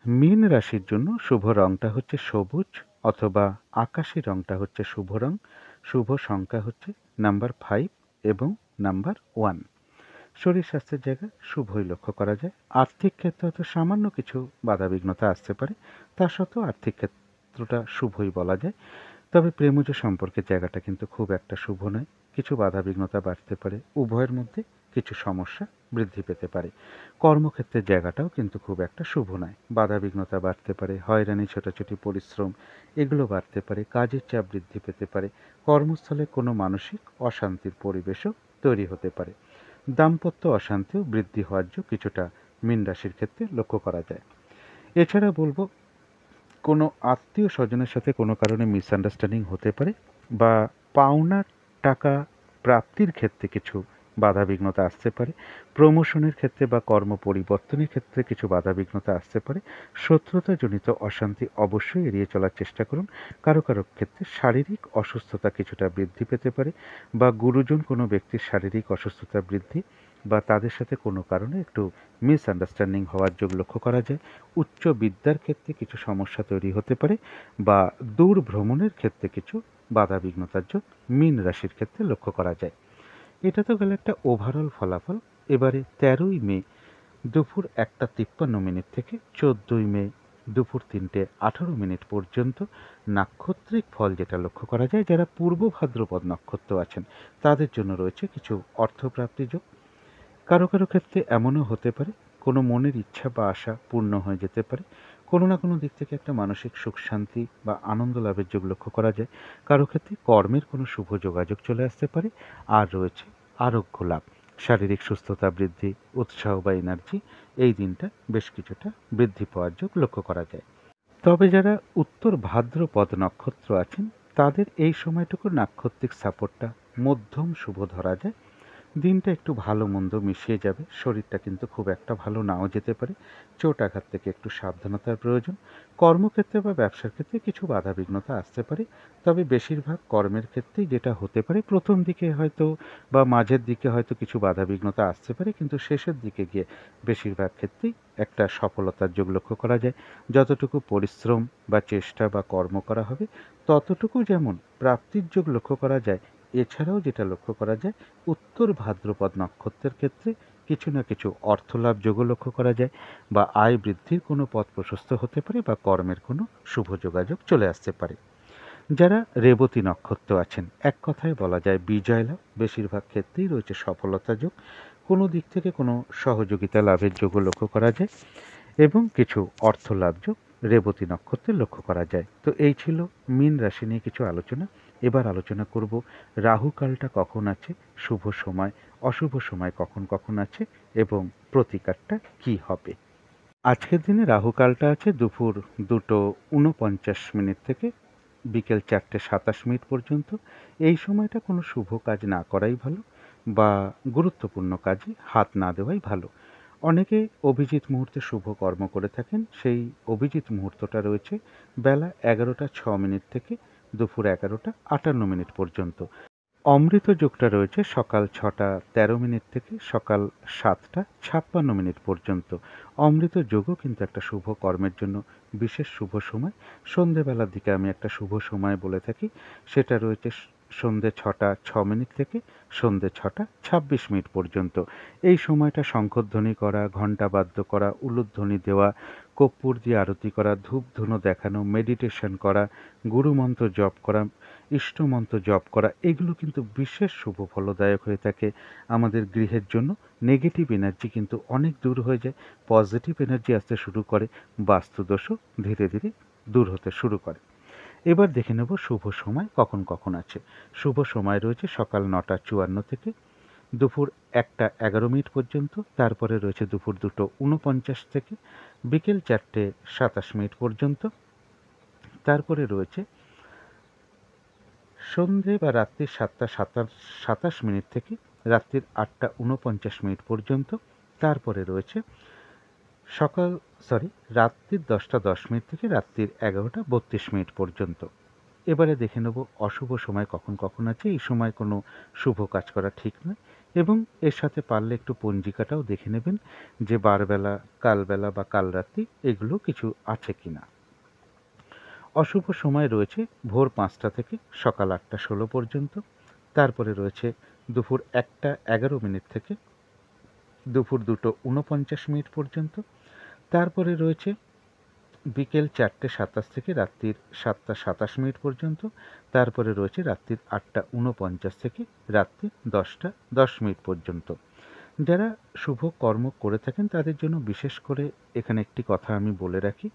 মীন রাশির জন্য শুভ রংটা হচ্ছে সবুজ, অথবা আকাশি রংটা হচ্ছে শুভ রং। শুভ সংখ্যা হচ্ছে নাম্বার 5 এবং নাম্বার 1। শরীর স্বাস্থ্যের জায়গায় শুভই লক্ষ্য করা যায়। আর্থিক ক্ষেত্রে হয়তো সামান্য কিছু বাধাবিঘ্নতা আসতে পারে, তা সত্ত্বেও আর্থিক ক্ষেত্রটা শুভই বলা যায়। তবে প্রেমজ সম্পর্কের জায়গাটা কিন্তু খুব একটা শুভ নয়। কিছু বাধাবিঘ্নতা বাড়তে পারে, উভয়ের মধ্যে কিছু সমস্যা বৃদ্ধি পেতে পারে। কর্মক্ষেত্রের জায়গাটাও কিন্তু খুব একটা শুভ নয়। বাধাবিঘ্নতা বাড়তে পারে, হয়রানি, ছোটাছুটি, পরিশ্রম এগুলো বাড়তে পারে, কাজের চাপ বৃদ্ধি পেতে পারে। কর্মস্থলে কোনো মানসিক অশান্তির পরিবেশও তৈরি হতে পারে। দাম্পত্য অশান্তিও বৃদ্ধি হওয়ার যোগ কিছুটা মীন রাশির ক্ষেত্রে লক্ষ্য করা যায়। এছাড়া বলবো কোনো আত্মীয় স্বজনের সাথে কোনো কারণে মিসআন্ডারস্ট্যান্ডিং হতে পারে, বা পাওনার টাকা প্রাপ্তির ক্ষেত্রে কিছু বাধাবিঘ্নতা আসতে পারে। প্রমোশনের ক্ষেত্রে বা কর্ম পরিবর্তনের ক্ষেত্রে কিছু বাধাবিঘ্নতা আসতে পারে। শত্রুতাজনিত অশান্তি অবশ্যই এড়িয়ে চলার চেষ্টা করুন। কারো কারো ক্ষেত্রে শারীরিক অসুস্থতা কিছুটা বৃদ্ধি পেতে পারে, বা গুরুজন কোনো ব্যক্তির শারীরিক অসুস্থতা বৃদ্ধি, বা তাদের সাথে কোনো কারণে একটু মিসআন্ডারস্ট্যান্ডিং হওয়ার যোগ লক্ষ্য করা যায়। উচ্চ বিদ্যার ক্ষেত্রে কিছু সমস্যা তৈরি হতে পারে, বা দূর ভ্রমণের ক্ষেত্রে কিছু বাধাবিঘ্নতার যোগ মীন রাশির ক্ষেত্রে লক্ষ্য করা যায়। এটা তো গেল একটা ওভারঅল ফলাফল। এবারে ১৩ই মে দুপুর ১টা ৫৩ থেকে ১৪ই মে দুপুর ৩টে ১৮ পর্যন্ত নাক্ষত্রিক ফল যেটা লক্ষ্য করা যায়, যারা পূর্ব ভাদ্রপদ নক্ষত্র আছেন তাদের জন্য রয়েছে কিছু অর্থপ্রাপ্তি যোগ। কারো কারো ক্ষেত্রে এমনও হতে পারে কোনো মনের ইচ্ছা বা আশা পূর্ণ হয়ে যেতে পারে। কোনো না কোনো দিক থেকে একটা মানসিক সুখ শান্তি বা আনন্দ লাভের যোগ লক্ষ্য করা যায়। কারো ক্ষেত্রে কর্মের কোনো শুভ যোগাযোগ চলে আসতে পারে। আর রয়েছে আরোগ্য লাভ। শারীরিক সুস্থতা বৃদ্ধি, উৎসাহ বা এনার্জি এই দিনটা বেশ কিছুটা বৃদ্ধি পাওয়ার যোগ লক্ষ্য করা যায়। তবে যারা উত্তর ভাদ্রপদ নক্ষত্র আছেন তাদের এই সময়টুকু নাক্ষত্রিক সাপোর্টটা মধ্যম শুভ ধরা যায়। দিনটা একটু ভালো মন্দ মিশিয়ে যাবে। শরীরটা কিন্তু খুব একটা ভালো নাও যেতে পারে। চোট আঘাত থেকে একটু সাবধানতার প্রয়োজন। কর্মক্ষেত্রে বা ব্যবসার ক্ষেত্রে কিছু বাধাবিঘ্নতা আসতে পারে। তবে বেশিরভাগ কর্মের ক্ষেত্রেই যেটা হতে পারে, প্রথম দিকে হয়তো বা মাঝের দিকে হয়তো কিছু বাধাবিঘ্নতা আসতে পারে, কিন্তু শেষের দিকে গিয়ে বেশিরভাগ ক্ষেত্রেই একটা সফলতার যোগ লক্ষ্য করা যায়। যতটুকু পরিশ্রম বা চেষ্টা বা কর্ম করা হবে ততটুকু যেমন প্রাপ্তির যোগ লক্ষ্য করা যায়, এছাড়াও যেটা লক্ষ্য করা যায়, উত্তর ভাদ্রপদ নক্ষত্রের ক্ষেত্রে কিছু না কিছু অর্থলাভ যোগও লক্ষ্য করা যায়, বা আয় বৃদ্ধির কোনো পথ প্রশস্ত হতে পারে, বা কর্মের কোনো শুভ যোগাযোগ চলে আসতে পারে। যারা রেবতী নক্ষত্র আছেন, এক কথায় বলা যায় বিজয় লাভ, বেশিরভাগ ক্ষেত্রেই রয়েছে সফলতা যোগ, কোনো দিক থেকে কোনো সহযোগিতা লাভের যোগও লক্ষ্য করা যায়, এবং কিছু অর্থ লাভ যোগ রেবতী নক্ষত্রে লক্ষ্য করা যায়। তো এই ছিল মীন রাশি নিয়ে কিছু আলোচনা। এবার আলোচনা করব রাহুকালটা কখন আছে, শুভ সময় অশুভ সময় কখন কখন আছে, এবং প্রতিকারটা কি হবে। আজকের দিনে রাহুকালটা আছে দুপুর 2:49 থেকে বিকেল 4:27 পর্যন্ত। এই সময়টা কোনো শুভ কাজ না করাই ভালো, বা গুরুত্বপূর্ণ কাজে হাত না দেওয়াই ভালো। অনেকে অভিজিৎ মুহূর্তে শুভ কর্ম করে থাকেন। সেই অভিজিৎ মুহূর্তটা রয়েছে বেলা 11:06 থেকে দুপুর 11:58 পর্যন্ত। অমৃত যোগটা রয়েছে সকাল 6:13 থেকে সকাল 7:56 পর্যন্ত। অমৃত যোগও কিন্তু একটা শুভ কর্মের জন্য বিশেষ শুভ সময়। সন্ধেবেলার দিকে আমি একটা শুভ সময় বলে থাকি, সেটা রয়েছে সন্ধে 6:06 থেকে সন্ধে 6:26 পর্যন্ত। এই সময়টা শঙ্খধ্বনি করা, ঘণ্টা বাদ্য করা, উলুধ্বনি দেওয়া, কর্পূর দিয়ে আরতি করা, ধূপ ধুনো দেখানো, মেডিটেশন করা, গুরুমন্ত্র জপ করা, ইষ্টমন্ত্র জপ করা, এগুলো কিন্তু বিশেষ শুভ ফলদায়ক হয়ে থাকে আমাদের গৃহের জন্য। নেগেটিভ এনার্জি কিন্তু অনেক দূর হয়ে যায়, পজিটিভ এনার্জি আসতে শুরু করে, বাস্তুদোষও ধীরে ধীরে দূর হতে শুরু করে। এবার দেখে নেব শুভ সময় কখন কখন আছে। শুভ সময় রয়েছে সকাল 9:54 থেকে দুপুর 1:11 পর্যন্ত। তারপরে রয়েছে দুপুর 2:49 থেকে বিকেল 4:27 পর্যন্ত। তারপরে রয়েছে সন্ধে বা রাত্রি 7:27 থেকে রাত্রির 8:49 পর্যন্ত। তারপরে রয়েছে রাত্রির 10:10 থেকে রাত্রির 11:32 পর্যন্ত। এবারে দেখে নেব অশুভ সময় কখন কখন আছে। এই সময় কোনো শুভ কাজ করা ঠিক নয়, এবং এর সাথে পারলে একটু পঞ্জিকাটাও দেখে নেবেন যে বারবেলা, কালবেলা বা কাল রাত্রি এগুলো কিছু আছে কিনা। অশুভ সময় রয়েছে ভোর 5টা থেকে সকাল 8:16 পর্যন্ত। তারপরে রয়েছে দুপুর 1:11 থেকে দুপুর 2:49 পর্যন্ত। তারপরে রয়েছে বিকেল 4:27 থেকে রাত্রির 7:27 পর্যন্ত। তারপরে রয়েছে রাত্রির 8:49 থেকে রাত্রির 10:10 পর্যন্ত। যারা শুভ কর্ম করে থাকেন তাদের জন্য বিশেষ করে এখানে একটি কথা আমি বলে রাখি,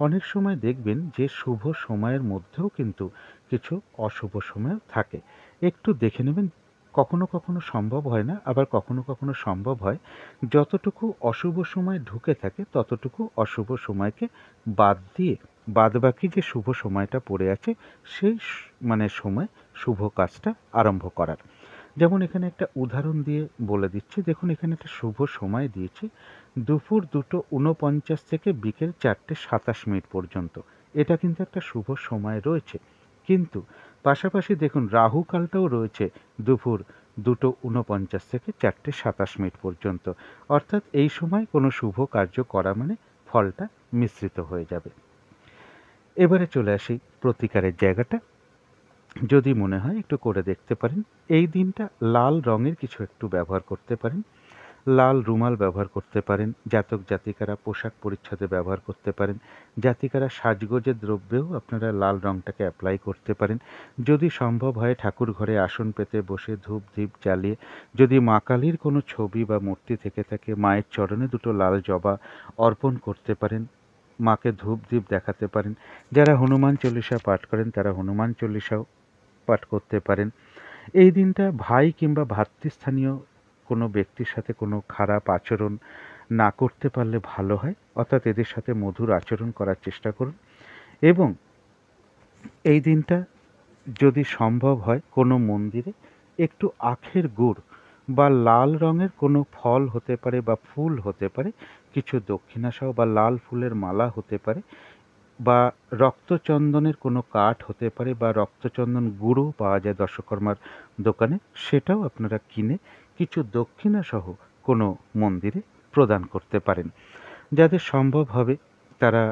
অনেক সময় দেখবেন যে শুভ সময়ের মধ্যেও কিন্তু কিছু অশুভ সময় থাকে। একটু দেখে নেবেন, কখনো কখনো সম্ভব হয় না, আবার কখনো কখনো সম্ভব হয়। যতটুকু অশুভ সময় ঢুকে থাকে ততটুকু অশুভ সময়কে বাদ দিয়ে বাদবাকি যে শুভ সময়টা পড়ে আছে সেই সময় শুভ কাজটা আরম্ভ করার। যেমন এখানে একটা উদাহরণ দিয়ে বলে দিচ্ছি, দেখুন এখানে একটা শুভ সময় দিয়েছি দুপুর 2:49 থেকে বিকেল 4:27 পর্যন্ত। এটা কিন্তু একটা শুভ সময় রয়েছে, কিন্তু পাশাপাশি দেখুন রাহুকালটাও রয়েছে দুপুর 2:49 থেকে 4:27 পর্যন্ত। অর্থাৎ এই সময় কোনো শুভ কার্য করা মানে ফলটা মিশ্রিত হয়ে যাবে। এবারে চলে আসি প্রতিকারের জায়গাটা। যদি মনে হয় একটু করে দেখতে পারেন। এই দিনটা লাল রঙের কিছু একটু ব্যবহার করতে পারেন, লাল রুমাল ব্যবহার করতে পারেন, জাতক জাতিকারা পোশাক পরিচ্ছদে ব্যবহার করতে পারেন, জাতিকারা সাজগোজের দ্রব্যেও আপনারা লাল রঙটাকে অ্যাপ্লাই করতে পারেন। যদি সম্ভব হয় ঠাকুর ঘরে আসন পেতে বসে ধূপ দ্বীপ জ্বালিয়ে, যদি মা কালীর কোনো ছবি বা মূর্তি থেকে থাকে মায়ের চরণে দুটো লাল জবা অর্পণ করতে পারেন, মাকে ধূপ দ্বীপ দেখাতে পারেন। যারা হনুমান চল্লিশা পাঠ করেন তারা হনুমান চল্লিশাও পাঠ করতে পারেন। এই দিনটা ভাই কিংবা ভাতৃস্থানীয় কোনো ব্যক্তির সাথে কোনো খারাপ আচরণ না করতে পারলে ভালো হয়, অর্থাৎ এদের সাথে মধুর আচরণ করার চেষ্টা করুন। এবং এই দিনটা যদি সম্ভব হয় কোনো মন্দিরে একটু আখের গুড় বা লাল রঙের কোনো ফল হতে পারে বা ফুল হতে পারে, কিছু দক্ষিণাসহ বা লাল ফুলের মালা হতে পারে, বা রক্তচন্দনের কোনো কাঠ হতে পারে, বা রক্তচন্দন গুঁড়ো পাওয়া যায় দশকর্মার দোকানে, সেটাও আপনারা কিনে কিছু দক্ষিণাসহ কোনো মন্দিরে প্রদান করতে পারেন। যাদের সম্ভব হবে তারা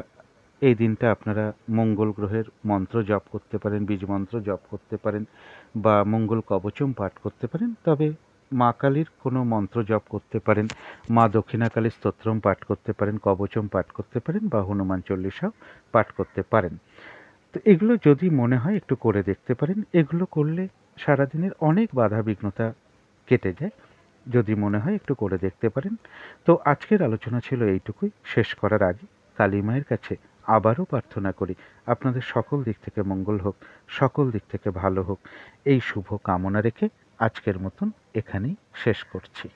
এই দিনটা আপনারা মঙ্গল গ্রহের মন্ত্র জপ করতে পারেন, বীজ মন্ত্র জপ করতে পারেন বা মঙ্গল কবচম পাঠ করতে পারেন। তবে মা কালীর কোনো মন্ত্র জপ করতে পারেন, মা দক্ষিণাকালীর স্তোত্রম পাঠ করতে পারেন, কবচম পাঠ করতে পারেন বা হনুমান চল্লিশাও পাঠ করতে পারেন। তো এগুলো যদি মনে হয় একটু করে দেখতে পারেন। এগুলো করলে সারাদিনের অনেক বাধা বিঘ্নতা কেটে যায়। যদি মনে হয় একটু করে দেখতে পারেন। তো আজকের আলোচনা ছিল এইটুকুই। শেষ করার আগে কালী মায়ের কাছে আবারও প্রার্থনা করি আপনাদের সকল দিক থেকে মঙ্গল হোক, সকল দিক থেকে ভালো হোক, এই শুভ কামনা রেখে আজকের মতন এখানেই শেষ করছি।